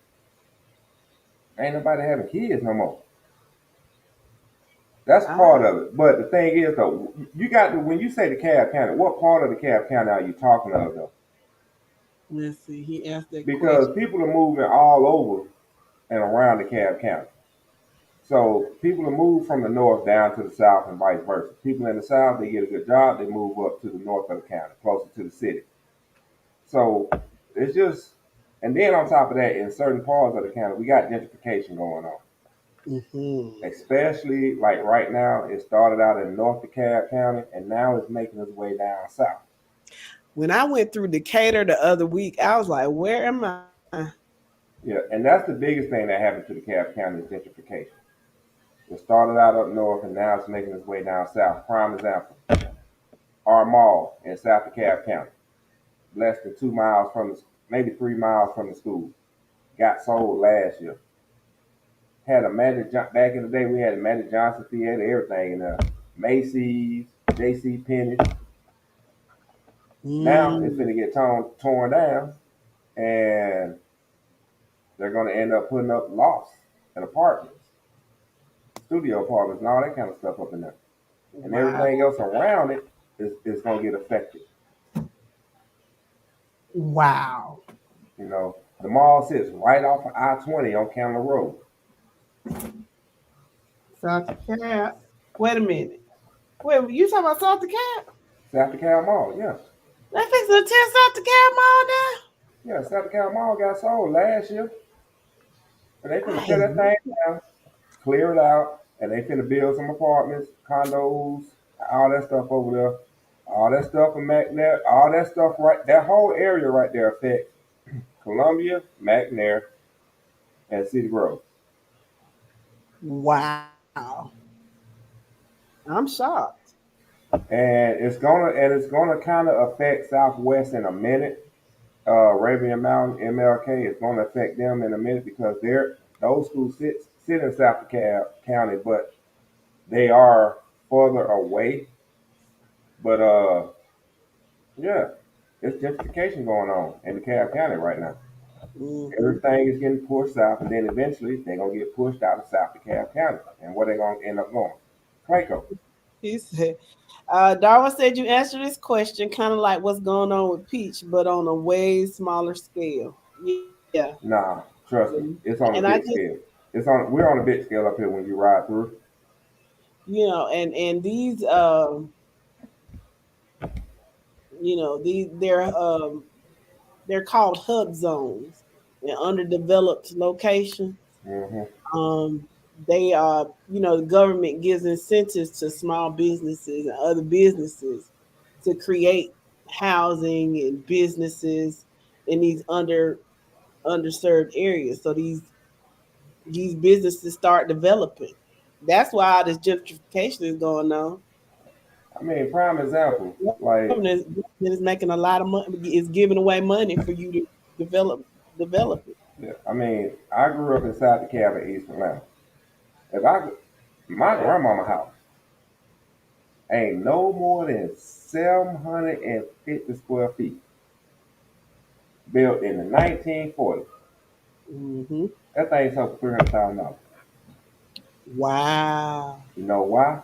ain't nobody having kids no more. That's part of it. But the thing is, though, you got to, when you say DeKalb County, what part of DeKalb County are you talking of, though? Let's see. He asked that because question. people are moving all over and around DeKalb County. So people are moved from the north down to the south and vice versa. People in the south, they get a good job, they move up to the north of the county, closer to the city. So it's just, and then on top of that, in certain parts of the county, we got gentrification going on. Mm-hmm. Especially like right now, it started out in North DeKalb County, and now it's making its way down south. When I went through Decatur the other week, I was like, "Where am I?" Yeah, and that's the biggest thing that happened to DeKalb County is gentrification. It started out up north, and now it's making its way down south. Prime example: our mall in South DeKalb County, less than 2 miles from maybe 3 miles from the school, got sold last year. Had a back in the day, we had a Magic Johnson Theater, everything in there. Macy's, J.C. Penney. Now it's going to get torn down, and they're going to end up putting up lofts and apartments, studio apartments, and all that kind of stuff up in there. And everything else around it is going to get affected. Wow. You know, the mall sits right off of I-20 on Candler Road. South DeKalb. Wait a minute. Wait, you talking about South DeKalb? South DeKalb Mall, yeah. They fixing to tear South DeKalb Mall down? Yeah, South DeKalb Mall got sold last year. And they finna tear that thing down clear it out, and they finna build some apartments, condos, all that stuff over there. All that stuff in McNair, all that stuff right, that whole area right there affects Columbia, McNair, and City Grove. Wow. I'm shocked. And it's gonna kind of affect Southwest in a minute. Raven Mountain, MLK is gonna affect them in a minute because those schools sit in South DeKalb County, but they are further away. But yeah, it's gentrification going on in DeKalb County right now. Mhm. Everything is getting pushed south, and then eventually they're gonna get pushed out of South DeKalb County. And where they gonna end up going? Clayco. He said, Darwin said you answered this question kind of like what's going on with Peach, but on a way smaller scale. Yeah. Nah, trust me, it's on a And I big just, scale. We're on a big scale up here when you ride through. and these, they're called hub zones. They're underdeveloped locations. Hmm. They the government gives incentives to small businesses and other businesses to create housing and businesses in these underserved areas. So these businesses start developing. That's why all this gentrification is going on. I mean, prime example, like Government is making a lot of money, is giving away money for you to develop it. yeah, I mean, I grew up inside the cab in East Atlanta. My grandmama house ain't no more than 750 square feet, built in the 1940s. Hmm. That thing sold for $300,000. Wow. You know why?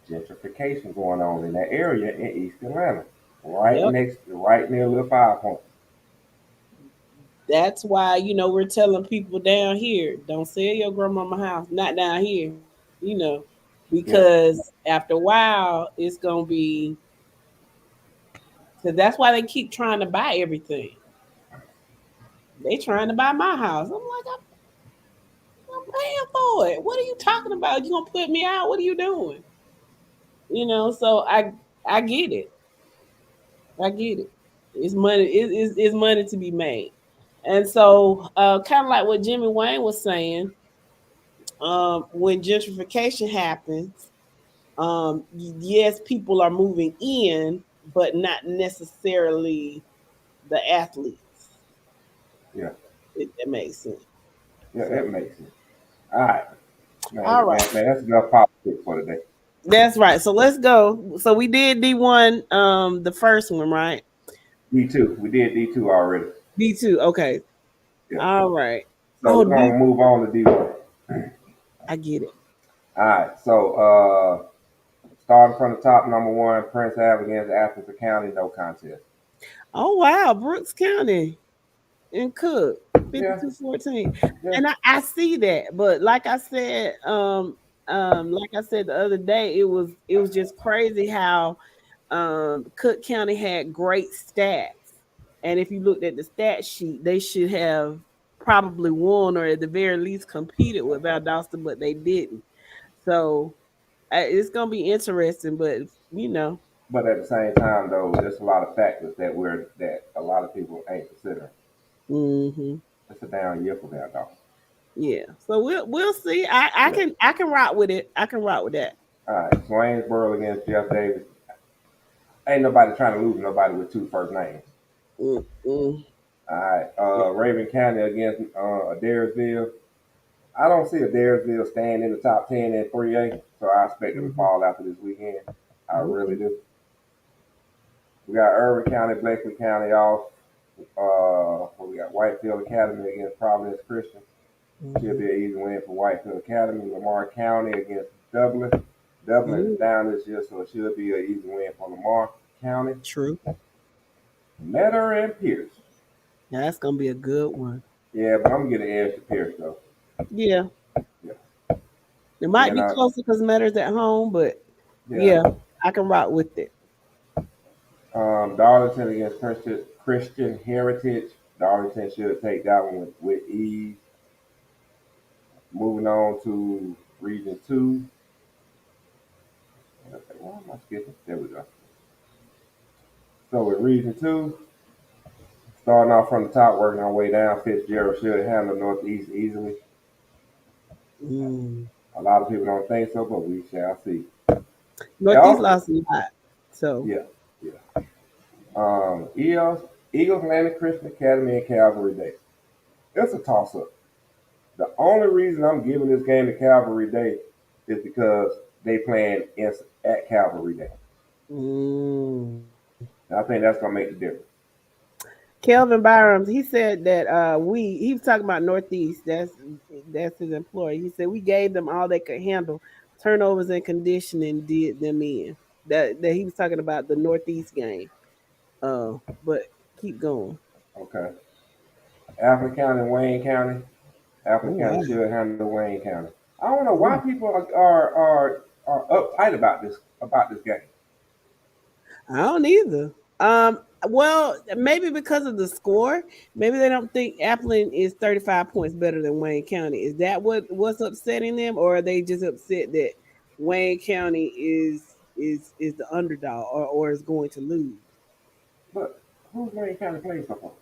Gentrification going on in that area in East Atlanta, right Yep. right near Little Five Point. That's why, we're telling people down here, don't sell your grandmama house, not down here, you know, Yeah, because after a while, it's going to be, because that's why they keep trying to buy everything. They trying to buy my house. I'm like, I'm paying for it. What are you talking about? You going to put me out? What are you doing? So I get it. I get it. It's money. It's money to be made. And so, kind of like what Jimmy Wayne was saying, when gentrification happens, yes, people are moving in, but not necessarily the athletes. yeah, If that makes sense. yeah. So, It makes sense. All right, all man, right, man. That's enough politics for today. that's right. So let's go. So we did D1, the first one, right? D2, we did D2 already. D2, okay. Yeah. All right. So Oh, we're gonna move on to D1. I get it. All right. So starting from the top, number one, Prince Ave against Athens County, no contest. Oh wow, Brooks County and Cook, Yeah, 52-14. yeah. And I see that, but like I said the other day, it was just crazy how Cook County had great stats. And if you looked at the stat sheet, they should have probably won or at the very least competed with Valdosta, but they didn't. So it's gonna be interesting, but you know, But at the same time, though, there's a lot of factors that a lot of people ain't considering. hmm It's a down year for Valdosta. yeah. So we'll see. I Yeah. can rock with it. I can rock with that. All right. Swainsboro against Jeff Davis. Ain't nobody trying to lose nobody with two first names. Mm-mm. All right. Raven County against Adairsville. I don't see Adairsville staying in the top 10 in 3A, so I expect them to fall after this weekend. I really do. We got Irvin County, Blakely County off. We got Whitefield Academy against Providence Christian. Should be an easy win for Whitefield Academy. Lamar County against Dublin. Dublin is down this year, so it should be an easy win for Lamar County. True. Metter and Pierce. Yeah, that's gonna be a good one. Yeah, but I'm gonna get an edge to Pierce though. Yeah. Yeah. It might And be closer because Matter's at home, but yeah. yeah, I can rock with it. Darlington against Christian Heritage. Darlington should take that one with ease. Moving on to Region 2. Why am I skipping? There we go. So with Region 2, starting off from the top, working our way down, Fitzgerald should handle Northeast easily. Mm. A lot of people don't think so, but we shall see. Northeast lost a lot. So Yeah. Eagles, Atlantic Christian Academy, and Calvary Day. It's a toss-up. The only reason I'm giving this game to Calvary Day is because they playing at Calvary Day. And I think that's gonna make the difference. Kelvin Byram, he said that he was talking about Northeast. That's his employee. He said we gave them all they could handle. Turnovers and conditioning did them in. That he was talking about the Northeast game. But keep going. Okay. Alfred County and Wayne County. Alfred County should handle Wayne County. I don't know why people are uptight about this game. I don't either. Well, maybe because of the score. Maybe they don't think Appleton is 35 points better than Wayne County. Is that what's upsetting them, or are they just upset that Wayne County is the underdog or is going to lose? But who's Wayne County playing so far?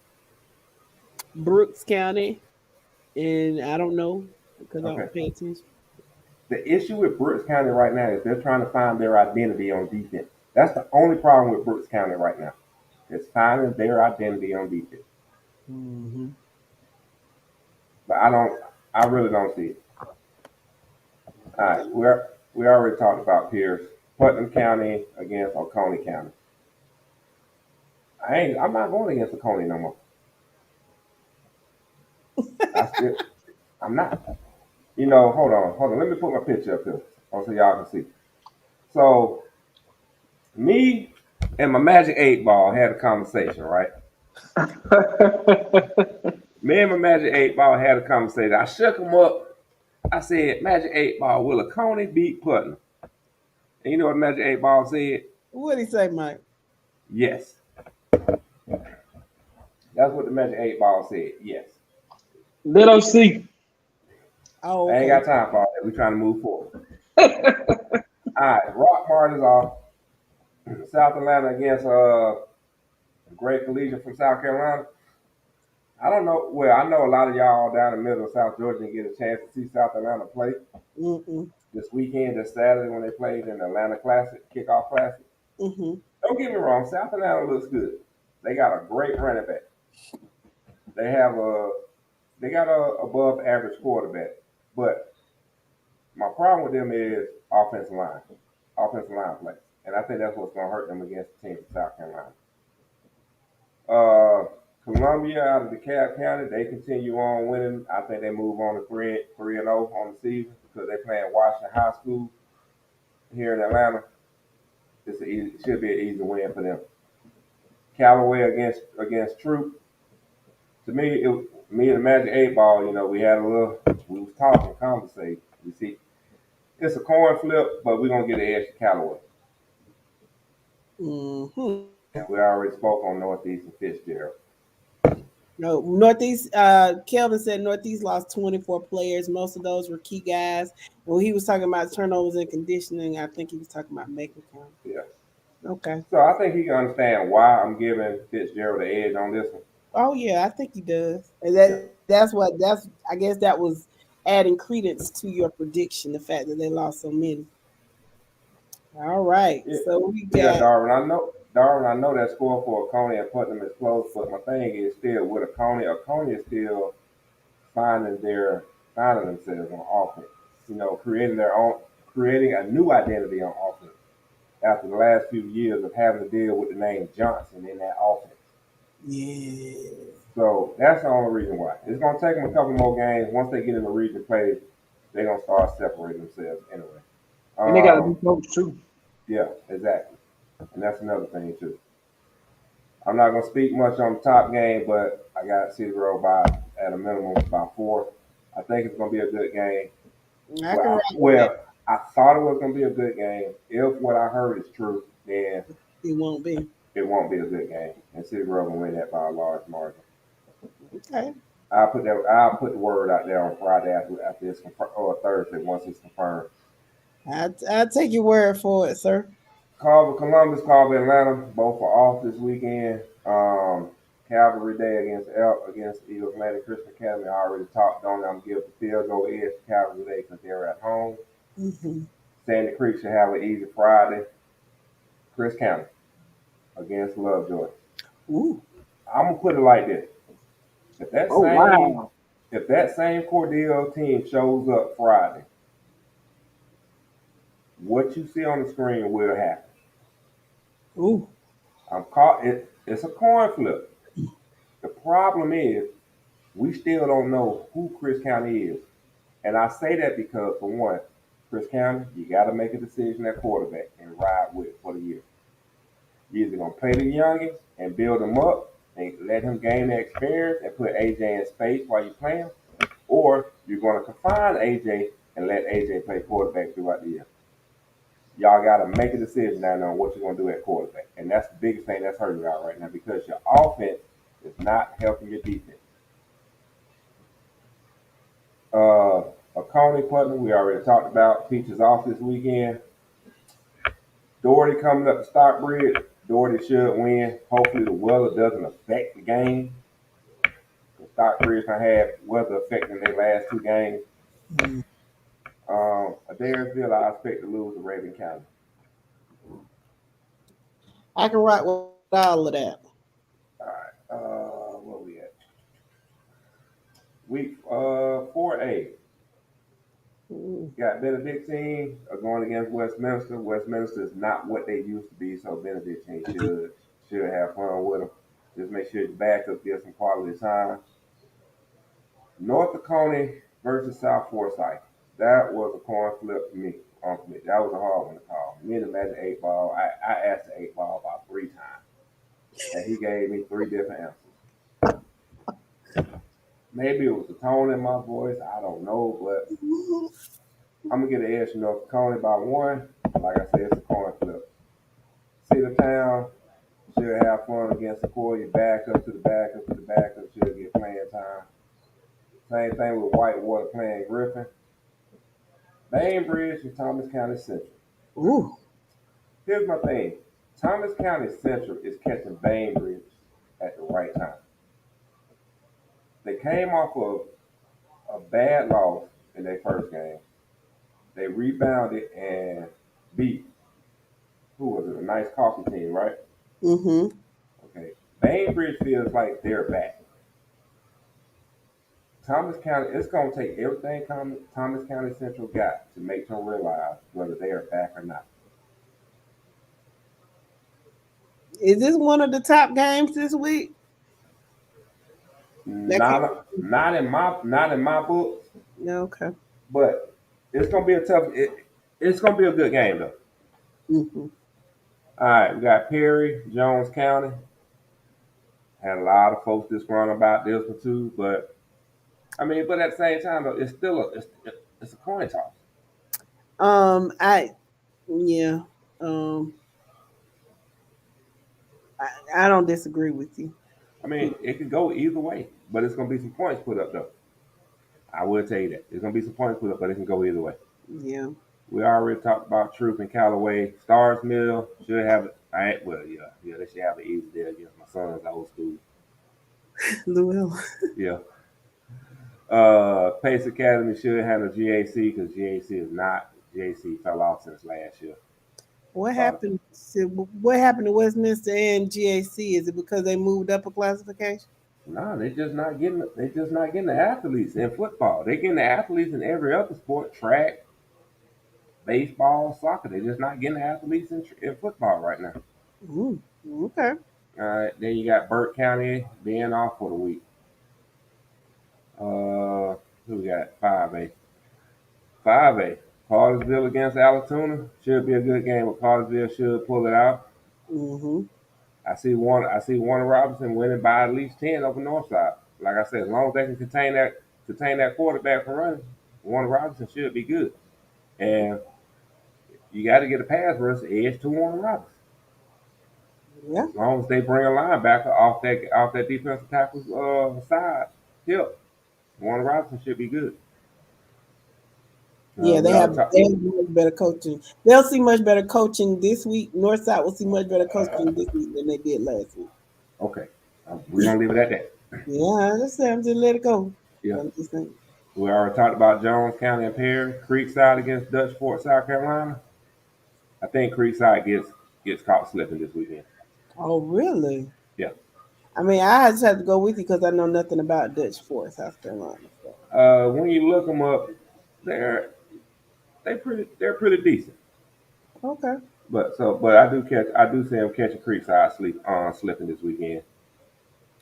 Brooks County, and I don't know because I don't pay attention. The issue with Brooks County right now is they're trying to find their identity on defense. That's the only problem with Brooks County right now. It's finding their identity on defense. Mm-hmm. But I really don't see it. All right, we already talked about Pierce. Putnam County against Oconee County. I'm not going against Oconee no more. I'm not. Hold on. Let me put my picture up here so y'all can see. So, me and my Magic 8 Ball had a conversation, right? Me and my Magic 8 Ball had a conversation. I shook him up. I said, Magic 8 Ball, will Oconee beat Putnam? And you know what Magic 8 Ball said? What did he say, Mike? Yes. That's what the Magic 8 Ball said. Yes. Let us see. Oh, okay. I ain't got time for all that. We're trying to move forward. All right, Rockmart is off. South Atlanta against Great Collegiate from South Carolina. I don't know. Well, I know a lot of y'all down in the middle of South Georgia didn't get a chance to see South Atlanta play this weekend, this Saturday when they played in the Atlanta Classic, Kickoff Classic. Don't get me wrong, South Atlanta looks good. They got a great running back. They got a above average quarterback. But my problem with them is offensive line play. And I think that's what's going to hurt them against the team in South Carolina. Columbia out of DeKalb County, they continue on winning. I think they move on to 3-0 on the season because they're playing Washington High School here in Atlanta. It should be an easy win for them. Callaway against Troop. To me, me and the Magic 8 Ball, we was talking, conversating. We see it's a coin flip, but we're going to get an edge to Callaway. And we already spoke on Northeast and Fitzgerald. No, Northeast, Kelvin said Northeast lost 24 players. Most of those were key guys. When he was talking about turnovers and conditioning, I think he was talking about Macon County. Yeah. Okay. So I think he can understand why I'm giving Fitzgerald the edge on this one. Oh yeah, I think he does. And I guess that was adding credence to your prediction, the fact that they lost so many. All right. Yeah. So we got Darwin, I know that score for Oconee and Putnam is close, but my thing is still with Oconee is still finding themselves on offense. Creating a new identity on offense after the last few years of having to deal with the name Johnson in that offense. Yeah. So that's the only reason why. It's going to take them a couple more games. Once they get in the region play, they're going to start separating themselves anyway. And they got to be coached too. Yeah, exactly. And that's another thing too. I'm not going to speak much on the top game, but I got Cedar Grove at a minimum by 4. I think it's going to be a good game. I thought it was going to be a good game. If what I heard is true, then it won't be. It won't be a good game. And Cedar Grove will win that by a large margin. Okay. I'll put the word out there on Friday after it's confirmed, or Thursday once it's confirmed. I'll take your word for it, sir. Columbus, Atlanta, both are off this weekend. Calvary Day against Eagle Atlantic Christian Academy. I already talked on them. Give the field goal edge to Calvary Day because they're at home. Mm-hmm. Sandy Creek should have an easy Friday. Chris County against Lovejoy. Ooh. I'm gonna put it like this: if that same Cordell team shows up Friday, what you see on the screen will happen. Ooh. It's a coin flip. The problem is we still don't know who Chris County is. And I say that because, for one, Chris County, you got to make a decision at quarterback and ride with it for the year. You're either going to play the youngins and build him up and let him gain the experience and put AJ in space while you're playing, or you're going to confine AJ and let AJ play quarterback throughout the year. Y'all got to make a decision down there on what you're going to do at quarterback. And that's the biggest thing that's hurting y'all right now because your offense is not helping your defense. Oconee Putnam, we already talked about. Peaches off this weekend. Doherty coming up to Stockbridge. Doherty should win. Hopefully the weather doesn't affect the game. Stockbridge I had weather affecting their last two games. Adairsville, I expect to lose to Raven County. I can rock with all of that. All right. Where we at? Week 4A. Got Benedictine going against Westminster. Westminster is not what they used to be, so Benedictine should have fun with them. Just make sure your backup gets some quality time. North Oconee versus South Forsyth. That was a coin flip for me. That was a hard one to call. Me and the Magic 8 Ball, I asked the 8 Ball about 3 times, and he gave me 3 different answers. Maybe it was the tone in my voice. I don't know, but I'm going to get an edge to North Oconee by 1. Like I said, it's a coin flip. Cedar Town should have fun against Sequoia. Backup to the backup should get playing time. Same thing with Whitewater playing Griffin. Bainbridge and Thomas County Central. Ooh. Here's my thing. Thomas County Central is catching Bainbridge at the right time. They came off of a bad loss in their first game. They rebounded and beat, who was it? A Nice Coffee team, right? Mm-hmm. Okay. Bainbridge feels like they're back. Thomas County, it's going to take everything Thomas County Central got to make them realize whether they are back or not. Is this one of the top games this week? Not in my book. Okay. But it's gonna be it's gonna be a good game though. Mm-hmm. All right, we got Perry, Jones County. Had a lot of folks disgruntled about this one too, but at the same time though, it's still it's a coin toss. I don't disagree with you. It could go either way, but it's gonna be some points put up though. I will tell you that. There's gonna be some points put up, but it can go either way. Yeah. We already talked about Troop and Callaway. Stars Mill should have it. They should have an easy day against my son's old school. Louisville. Yeah. Pace Academy should handle GAC because GAC fell off since last year. What happened to Westminster and GAC? Is it because they moved up a classification? No, they're just not getting the athletes in football. They're getting the athletes in every other sport, track, baseball, soccer. They're just not getting the athletes in football right now. Ooh, okay. All right, then you got Burke County being off for the week. Who we got? 5A. 5A. Cartersville against Allatoona should be a good game, but Cartersville should pull it out. Mm-hmm. I see Warner Robinson winning by at least 10 over Northside. Like I said, as long as they can contain that quarterback from running, Warner Robinson should be good. And you got to get a pass rush edge to Warner Robinson. Yeah. As long as they bring a linebacker off that defensive tackle's side, Warren Robinson should be good. Yeah, We they are have talk- much better coaching. They'll see much better coaching this week. Northside will see much better coaching this week than they did last week. Okay, we're gonna leave it at that. Yeah, I understand. Just let it go. Yeah. I'm just saying. We already talked about Jones County and Perry. Creekside against Dutch Fort, South Carolina. I think Creekside gets caught slipping this weekend. Oh, really? Yeah. I mean, I just have to go with you because I know nothing about Dutch Fort, South Carolina. So. When you look them up, they're pretty decent. Okay. But I do see them catching Creekside slipping this weekend.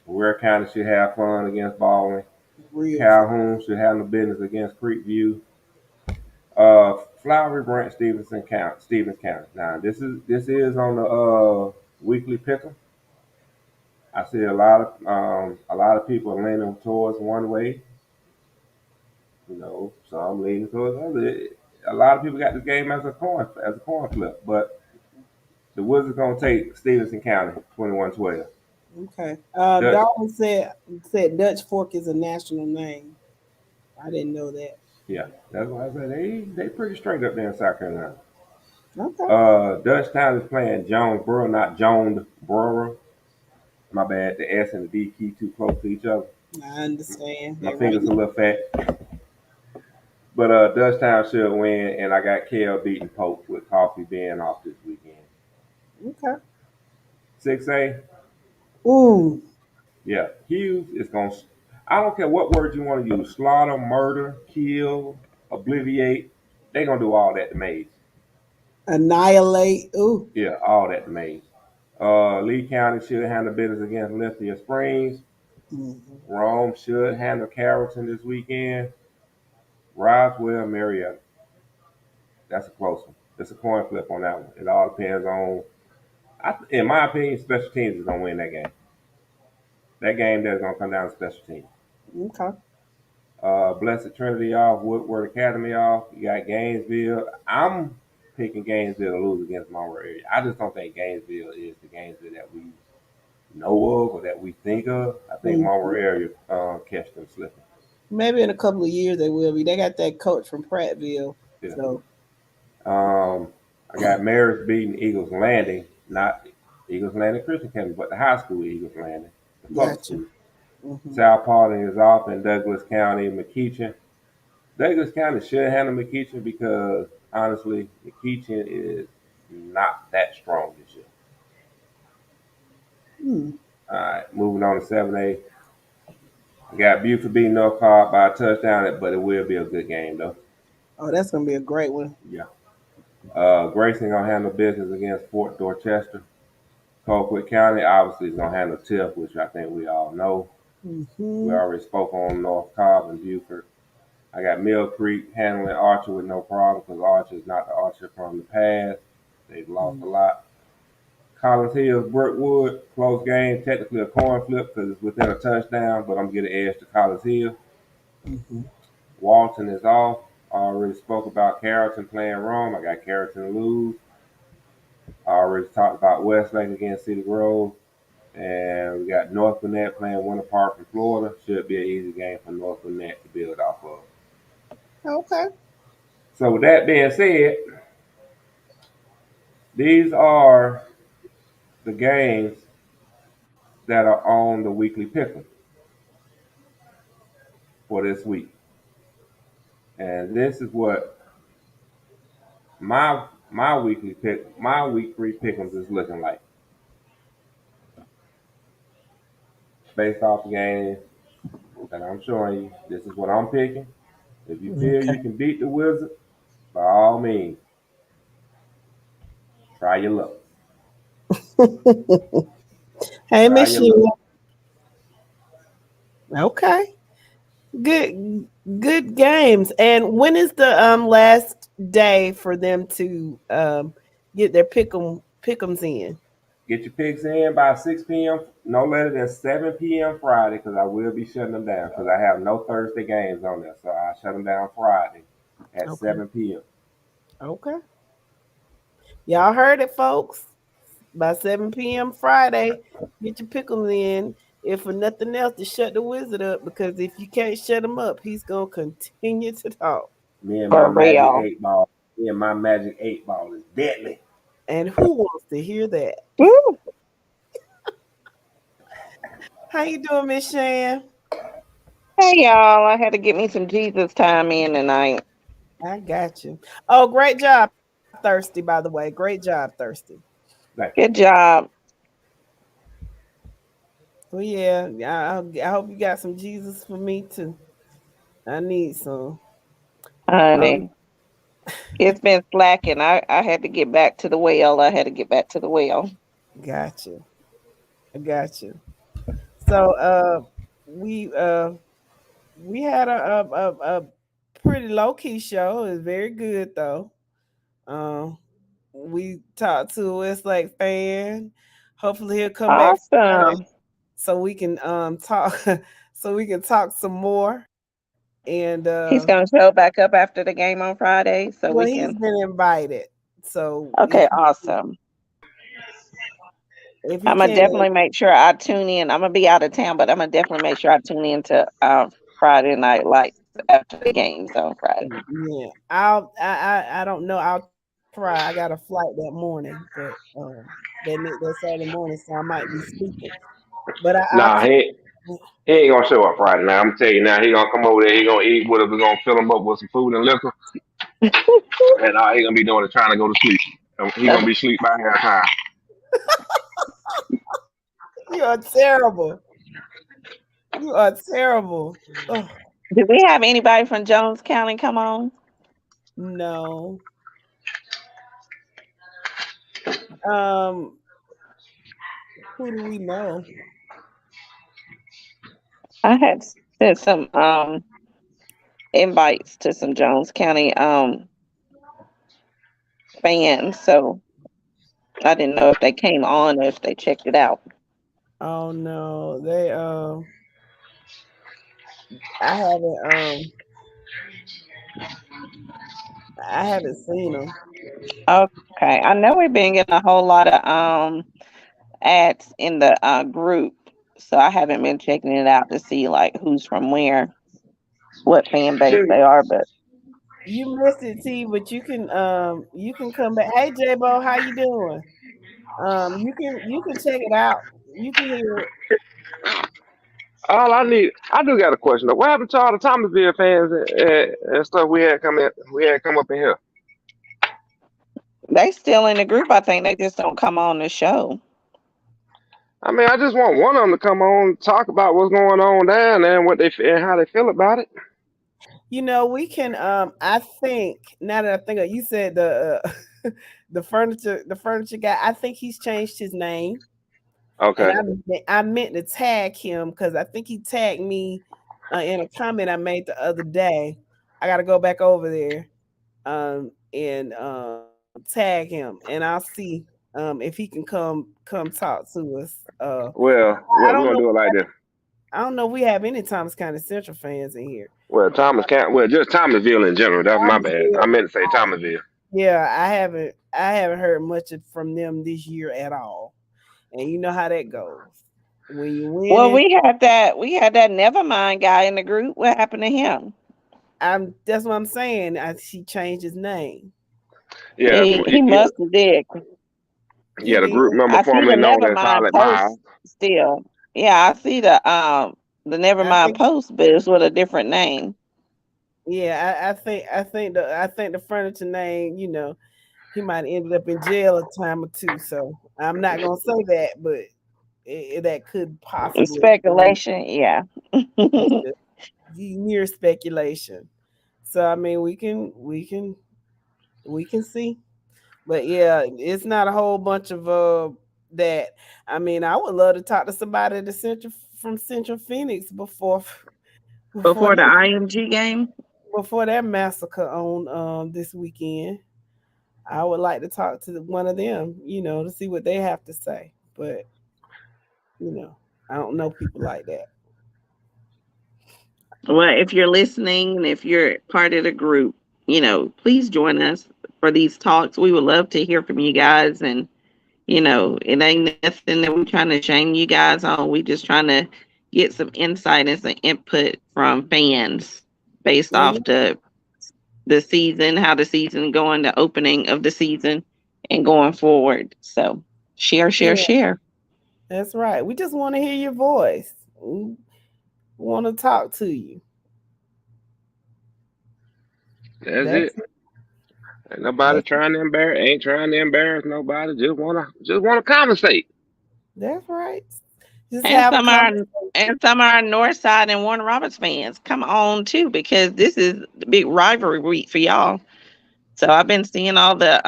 Ware County should have fun against Baldwin. Real. Calhoun should have no business against Creekview. Flowery Branch, Stevens County. Now this is on the weekly picker. I see a lot of people are leaning towards one way. So I'm leaning towards the other. A lot of people got this game as a coin flip, but the Wizards gonna take Stevenson County 21-12. Okay. Dalton said Dutch Fork is a national name. I didn't know that. Yeah, that's why I said they pretty straight up there in South Carolina. Okay. Dutchtown is playing Jonesboro, not Jonesboro. My bad. The S and the D key too close to each other. I understand. My fingers a little fat. But Dutchtown should win, and I got Kel beating Pope with Coffee being off this weekend. Okay. 6A. Ooh. Yeah, Hughes is going to, I don't care what word you want to use, slaughter, murder, kill, obliviate. They're going to do all that to Mays. Annihilate. Ooh. Yeah, all that to Mays. Lee County should handle business against Lithia Springs. Mm-hmm. Rome should handle Carrollton this weekend. Roswell, Marietta. That's a close one. It's a coin flip on that one. It all depends on, in my opinion, special teams is going to win that game. That game that's going to come down to special teams. Okay. Blessed Trinity off, Woodward Academy off. You got Gainesville. I'm picking Gainesville to lose against Monroe area. I just don't think Gainesville is the Gainesville that we know of or that we think of. I think Monroe area catch them slipping. Maybe in a couple of years they will be. They got that coach from Prattville. Yeah. So. I got Marist beating Eagles Landing, not Eagles Landing Christian Academy, but the high school Eagles Landing. Gotcha. Mm-hmm. South Paulding is off in Douglas County, McEachin. Douglas County should handle McEachin because, honestly, McEachin is not that strong this year. All right, moving on to 7A. I got Buford beating North Cobb by a touchdown, but it will be a good game, though. Oh, that's going to be a great one. Yeah. Grayson going to handle business against Fort Dorchester. Colquitt County obviously is going to handle Tiff, which I think we all know. Mm-hmm. We already spoke on North Cobb and Buford. I got Mill Creek handling Archer with no problem because Archer is not the Archer from the past. They've lost a lot. Collins Hills, Brookwood, close game. Technically a coin flip because it's within a touchdown, but I'm going to get an edge to Collins Hill. Mm-hmm. Walton is off. I already spoke about Carrollton playing Rome. I got Carrollton to lose. I already talked about Westlake against Cedar Grove. And we got North Gwinnett playing Winter Park in Florida. Should be an easy game for North Gwinnett to build off of. Okay. So with that being said, these are the games that are on the weekly pick'em for this week. And this is what my week 3 pick'ems is looking like. Based off the games that I'm showing you, this is what I'm picking. If you feel you can beat the Wizards, by all means, try your luck. Hey, Miss Sheila. Okay. Good games. And when is the last day for them to get their pick'ems in? Get your picks in by 6 p.m. No later than 7 p.m. Friday, because I will be shutting them down because I have no Thursday games on there. So I shut them down Friday at 7 p.m. Okay. Y'all heard it, folks. By 7 p.m. Friday, get your pick'ems in. if for nothing else, to shut the wizard up, because if you can't shut him up, he's gonna continue to talk. Me and my For magic real. 8 ball. Me and my magic 8 ball is deadly. And who wants to hear that? Woo. How you doing, Miss Shan? Hey y'all, I had to get me some Jesus time in tonight. I got you. Oh, great job, Thirsty, by the way. Great job, Thirsty. Good job. Well, yeah, I hope you got some Jesus for me too. I need some. Honey. It's been slacking. I had to get back to the well. Gotcha. I got you. So we had a pretty low key show. It was very good though. We talked to Westlake fan. Hopefully he'll come back Awesome. so we can talk some more. And he's gonna show back up after the game on Friday, so well, we he's can. been invited. So Okay, awesome. If I'm gonna definitely make sure I tune in. I'm gonna be out of town, but I'm gonna definitely make sure I tune in to Friday Night Lights after the games on Friday. Yeah, I don't know. I'll try. I got a flight that morning, but that Saturday morning, so I might be sleeping. But Nah, he ain't gonna show up Friday. Now I'm telling you now, he gonna come over there. He gonna eat with us. We're gonna fill him up with some food and liquor, and all he gonna be doing is trying to go to sleep. He gonna be asleep by halftime. You are terrible. You are terrible. Oh. Do we have anybody from Jones County come on? No. Who do we know? I had sent some invites to some Jones County fans, so I didn't know if they came on or if they checked it out. Oh no, they I haven't seen them. Okay, I know we've been getting a whole lot of ads in the group, so I haven't been checking it out to see like who's from where, what fan base they are. But you missed it, T. But you can come back. Hey, J-Bo, how you doing? You can check it out. You can hear it. All I do got a question though. What happened to all the Thomasville fans and stuff we had come up in here? they still in the group. I think they just don't come on the show. I mean, I just want one of them to come on, talk about what's going on down there and how they feel about it. You know, we can. I think now that I think of it, you said the the furniture guy. I think he's changed his name. Okay. And I meant to tag him because I think he tagged me in a comment I made the other day. I got to go back over there and tag him, and I'll see if he can come talk to us. Well, we're gonna do it like this. I don't know if we have any Thomas County Central fans in here. Well, just Thomasville in general. That's my bad. I meant to say Thomasville. Yeah, I haven't heard much from them this year at all. And you know how that goes. When you win. Well, we had that Nevermind guy in the group. What happened to him? That's what I'm saying. He changed his name. Yeah, he must have did. Yeah, the group member formerly known as Solid Miles. Still, yeah, I see the Nevermind post, but it's with a different name. Yeah, I think the furniture name, you know, he might have ended up in jail a time or two. So I'm not gonna say that, but that could possibly speculation. Yeah, near speculation. So I mean, we can see, but yeah, it's not a whole bunch of that. I mean, I would love to talk to somebody at from Central Phoenix before the IMG game, before that massacre on this weekend. I would like to talk to one of them, you know, to see what they have to say. But, you know, I don't know people like that. Well, if you're listening and if you're part of the group, you know, please join us for these talks. We would love to hear from you guys and, it ain't nothing that we're trying to shame you guys on. We just trying to get some insight and some input from fans based off the season, how the season going, the opening of the season, and going forward. So share. That's right. We just want to hear your voice. We want to talk to you. That's it. Ain't nobody trying to embarrass nobody. Just wanna conversate. That's right. And some of our North Side and Warner Robins fans come on too, because this is the big rivalry week for y'all. So I've been seeing all the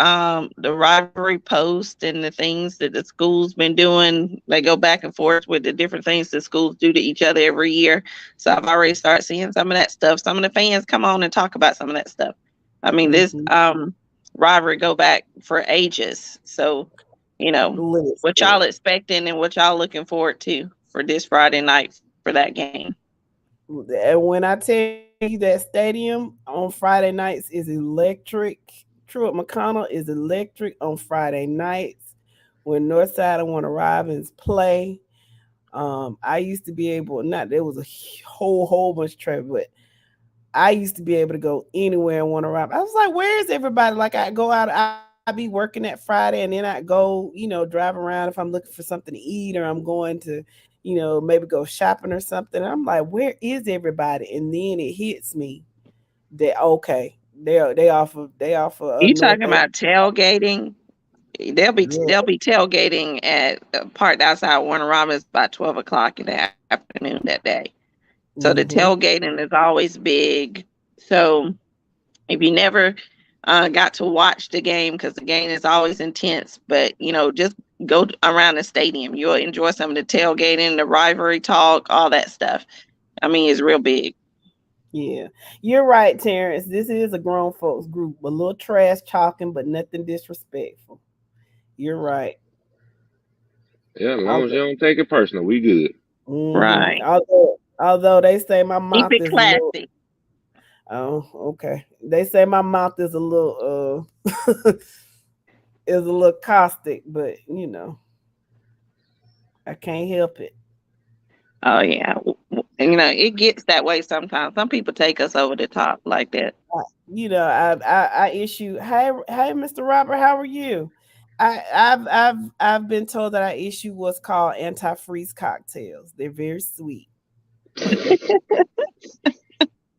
rivalry posts and the things that the school's been doing. They go back and forth with the different things the schools do to each other every year. So I've already started seeing some of that stuff. Some of the fans come on and talk about some of that stuff. I mean, this rivalry go back for ages. So, what y'all expecting and what y'all looking forward to for this Friday night for that game. And when I tell you that stadium on Friday nights is electric, Truett McConnell is electric on Friday nights when Northside and Warner Robins play. I used to be able, there was a whole bunch of traffic, but I used to be able to go anywhere in Warner Robins. I was like, where's everybody? Like, I go out, I be working that Friday, and then I go, drive around if I'm looking for something to eat, or I'm going to, maybe go shopping or something. I'm like, where is everybody? And then it hits me that they offer. You talking about tailgating? They'll be tailgating at parked outside Warner Robins by 12 o'clock in the afternoon that day. So the tailgating is always big. So if you never got to watch the game, because the game is always intense, but just go around the stadium. You'll enjoy some of the tailgating, the rivalry talk, all that stuff. I mean, it's real big. Yeah, you're right, Terrence. This is a grown folks group, a little trash talking, but nothing disrespectful. You're right. Yeah, as long as you don't take it personal, we good. Right. Although they say my mouth is classy. Oh, okay. They say my mouth is a little caustic, but I can't help it. Oh yeah, it gets that way sometimes. Some people take us over the top like that. I issue. Hey, Mr. Robert, how are you? I've been told that I issue what's called antifreeze cocktails. They're very sweet.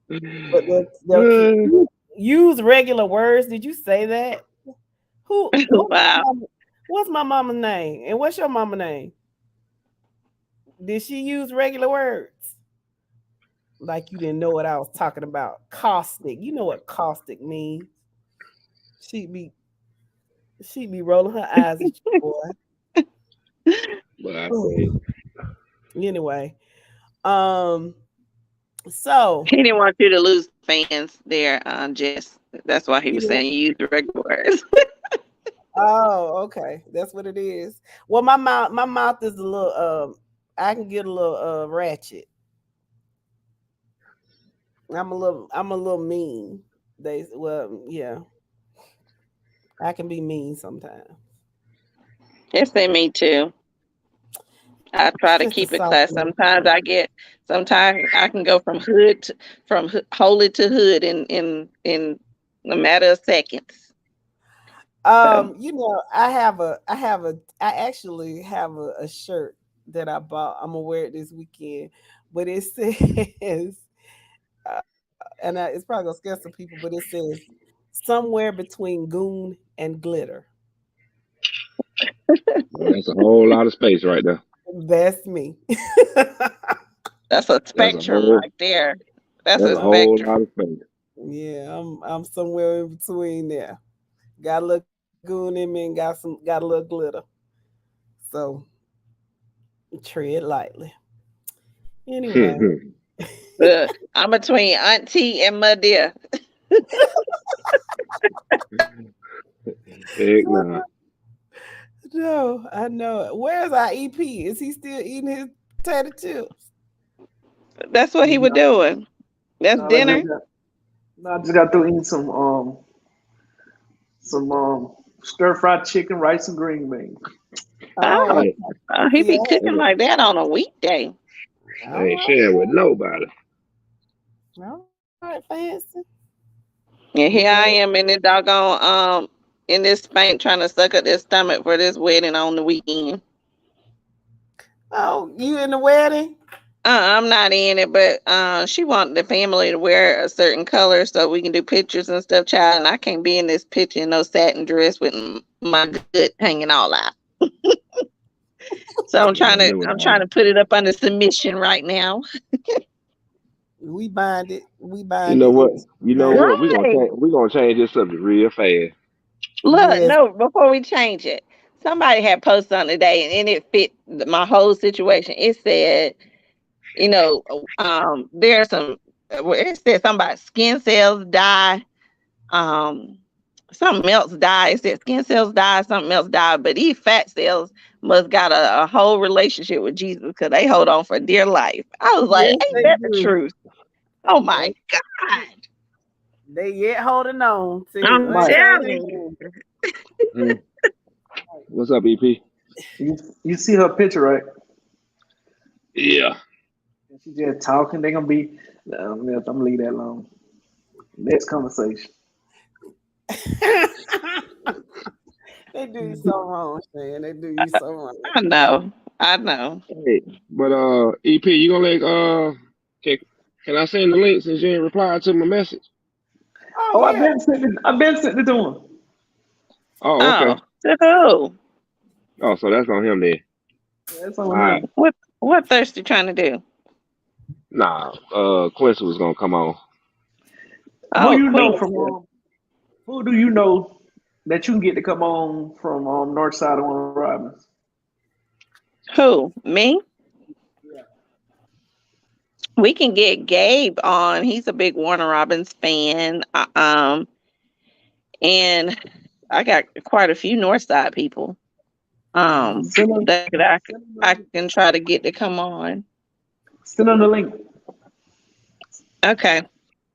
But they'll use regular words. Did you say that? Who wow. What's my mama's name? And what's your mama's name? Did she use regular words? Like you didn't know what I was talking about. Caustic. You know what caustic means. She'd be rolling her eyes at you, boy. Anyway. So he didn't want you to lose fans there, Jess. That's why he was saying you use the regular words. Oh, okay. That's what it is. Well, my mouth is a little I can get a little ratchet. I'm a little mean. Yeah. I can be mean sometimes. Yes, they me too. I try to keep it class. Sometimes I can go from holy to hood in a matter of seconds. I actually have a shirt that I bought. I'm gonna wear it this weekend, but it says, and it's probably gonna scare some people, but it says somewhere between goon and glitter. That's a whole lot of space right there. That's me. That's a spectrum right there. That's a whole lot of space. Yeah, I'm somewhere in between there. Got a little goon in me and got a little glitter. So tread lightly. Anyway. I'm between auntie and my dear. Heck no. No, I know it. Where's our EP? Is he still eating his potato chips? That's what he was doing. That's dinner. I just got through eating some Stir fried chicken, rice, and green beans. Oh, Oh, he be yeah. cooking like that on a weekday. I ain't sharing with nobody. All right, fancy. And here I Yeah. am in this doggone in this spank trying to suck up this stomach for this wedding on the weekend. Oh, you in the wedding? I'm not in it, but she wanted the family to wear a certain color so we can do pictures and stuff, child. And I can't be in this picture in no satin dress with my gut hanging all out. So I'm trying to put it up under submission right now. We bind it. We bind You know it. what? You know what? Right. We're gonna change this subject real fast. Look, Yes. no, before we change it, somebody had posted something today and it fit my whole situation. It said, you know, there's some, it said something about skin cells die, something else die. It said skin cells die, something else die, but these fat cells must got a whole relationship with Jesus because they hold on for dear life. I was like, Yes, ain't they that the do. truth? Oh my God. They yet holding on. See, I'm Mike. telling you. Hmm. What's up, EP? You see her picture, right? Yeah. She just talking. They gonna be. I'm gonna leave that alone. Next conversation. They do you so wrong, Shan. They do you so wrong. I know. Hey, but EP, you gonna let can I send the link since you ain't replied to my message? Oh, Oh, I've yeah. been sitting it to him. Oh, okay. To who? Oh, so that's on him then. That's All on right. him. What Thirsty trying to do? Nah, Quincy was gonna come on. Who Oh, you know Queen. from? Who do you know that you can get to come on from North Side of Warner Robins? Who? Me? Yeah. We can get Gabe on. He's a big Warner Robins fan. And I got quite a few Northside people. That I can try to get to come on. Send them the link. Okay.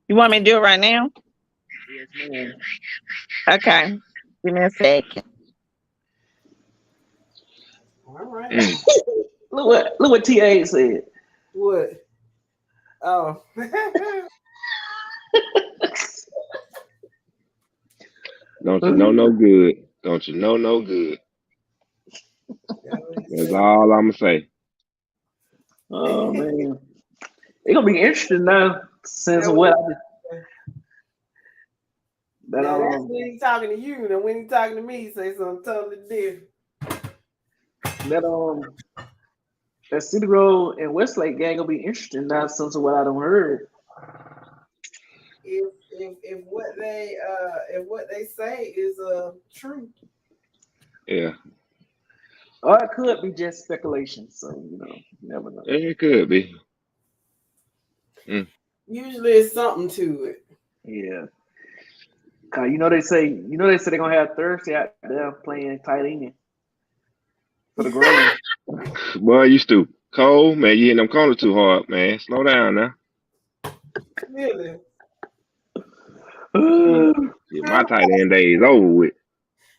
You want me to do it right now? Yes, ma'am. Okay. Give me a second. All right. Look what TA said. What? Oh. Don't you know no good? Don't you know no good? That's all I'ma say. Oh man, it's gonna be interesting now. Since Now, what now that's when he's talking to you, and when he's talking to me, he say something totally different. that City Road and Westlake gang gonna be interesting now. Since what I don't heard. If what they say is true. Yeah. Or it could be just speculation. So you never know. It could be. Usually it's something to it. Yeah. Cause they say they're gonna have Thursday out there playing tight end for the Grove. Boy, you stupid. Cole, man, you hitting them corners too hard, man. Slow down now. Really? Yeah, my tight end day is over with.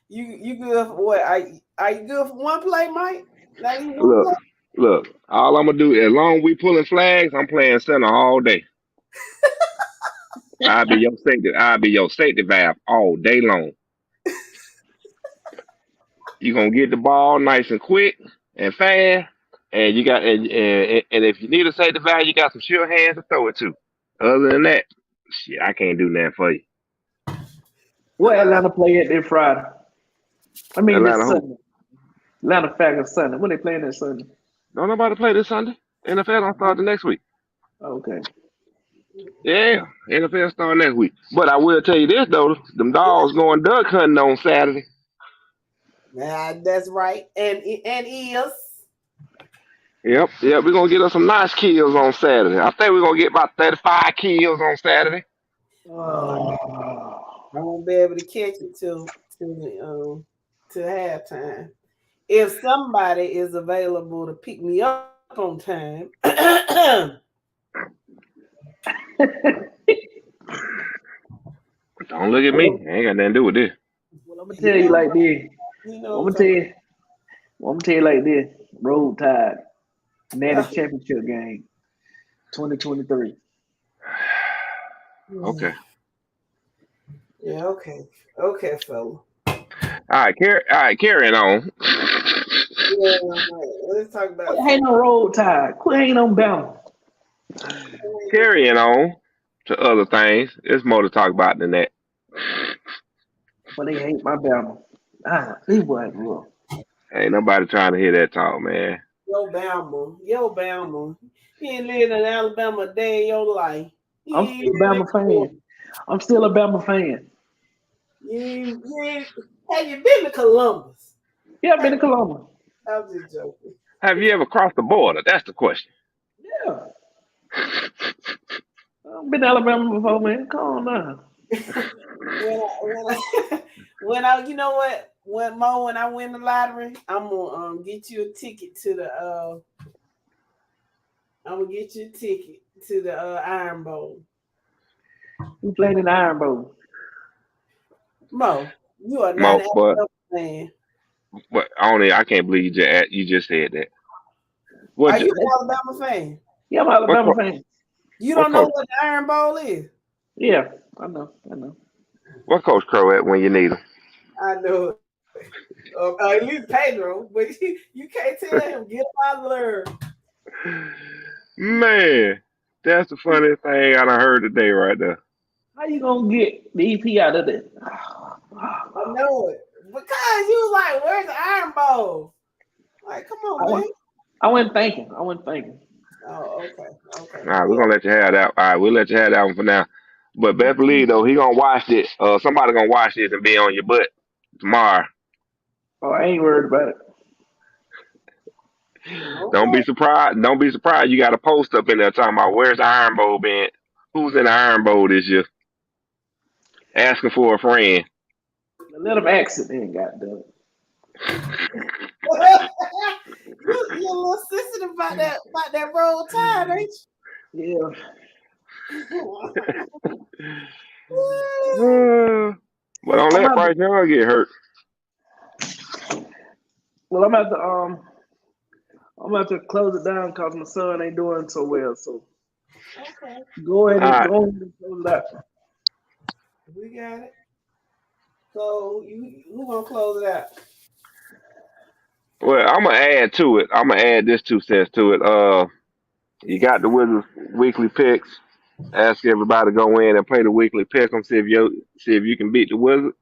You good for what? Are you good for one play, Mike? Not even one play? Look. All I'm gonna do, as long as we pulling flags, I'm playing center all day. I'll be your safety valve all day long. You gonna get the ball nice and quick and fast, and you got and if you need a safety valve, you got some sure hands to throw it to. Other than that, shit, I can't do nothing for you. What Atlanta play at this Friday? I mean this Sunday. Atlanta Falcons Sunday. When they playing this Sunday? Don't nobody play this Sunday. NFL don't start the next week. Okay. Yeah, NFL start next week. But I will tell you this though, them dogs going duck hunting on Saturday. That's right. And is. Yep. We're gonna get us some nice kills on Saturday. I think we're gonna get about 35 kills on Saturday. I won't be able to catch it till halftime. If somebody is available to pick me up on time. Don't look at me. I ain't got nothing to do with this. What I'm gonna tell you like this. You I'm know gonna tell you. I'm gonna tell you like this. Roll Tide, Natty Championship game, 2023. Okay. Yeah, okay. Okay, fella. All right, carrying on. Yeah, let's talk about Quit hating on Roll Tide. Quit hating on Bama. Carrying on to other things. There's more to talk about than that. But they hate my Bama. These boys rough. Ain't nobody trying to hear that talk, man. Yo, Bama. You ain't lived in Alabama a day in your life. I'm still a Bama fan. I'm still a Bama fan. Have you been to Columbus? Yeah, I've been to Columbus. I was just joking. Have you ever crossed the border? That's the question. Yeah. I've been to Alabama before, man. Come on now. when I you know what? When I win the lottery, I'm gonna get you a ticket to the Iron Bowl. We played in the Iron Bowl. Mo, you are not an Alabama fan. But I can't believe you just said that. Are you an Alabama fan? Yeah, I'm an Alabama fan. You don't know what the Iron Bowl is? Yeah, I know. What Coach Crow at when you need him? I know. At least Pedro, but you can't tell him get him out of there. Man, that's the funniest thing I done heard today right there. How you gonna get the EP out of there? I know it. Because you was like, where's the Iron Bowl? Like, come on, man. I wasn't thinking. Oh, okay. All right, we're gonna let you have that. All right, we'll let you have that one for now. But best believe though, he gonna watch it. Somebody gonna watch this and be on your butt tomorrow. Oh, I ain't worried about it. Okay. Don't be surprised. Don't be surprised. You got a post up in there talking about where's the Iron Bowl been? Who's in the Iron Bowl this year? Asking for a friend. Let them accident, goddamn. You're a little sensitive about that Roll Tide, ain't you? Yeah. But don't let Bryce Young get hurt. Well, I'm about to close it down because my son ain't doing so well. So go ahead and close it out. We got it. So who gonna close it out? Well, I'm gonna add to it. I'm gonna add this 2 cents to it. You got the Wizards weekly picks. Ask everybody to go in and play the weekly pick 'em. See if you can beat the Wizards.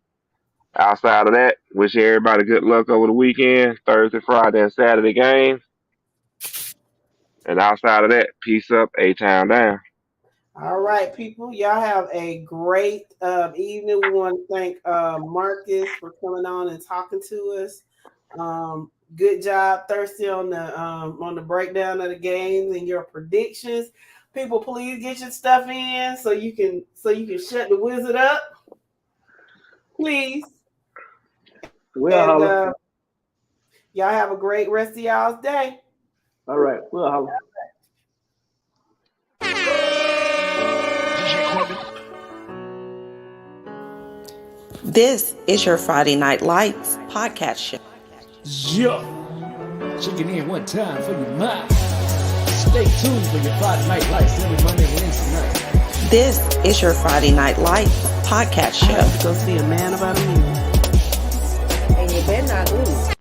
Outside of that, wish everybody good luck over the weekend. Thursday, Friday, and Saturday games. And outside of that, peace up, A-Town down. All right, people. Y'all have a great evening. We want to thank Marcus for coming on and talking to us. Good job, Thirsty, on the breakdown of the games and your predictions. People, please get your stuff in so you can shut the Wizard up. Please. Y'all have a great rest of y'all's day. All right, we'll holler. This is your Friday Night Lights podcast show. Yeah. Checking in one time for your mind. Stay tuned for your Friday Night Lights every Monday and Wednesday night. This is your Friday Night Lights podcast show. I have to go see a man about a minute. And you better not lose.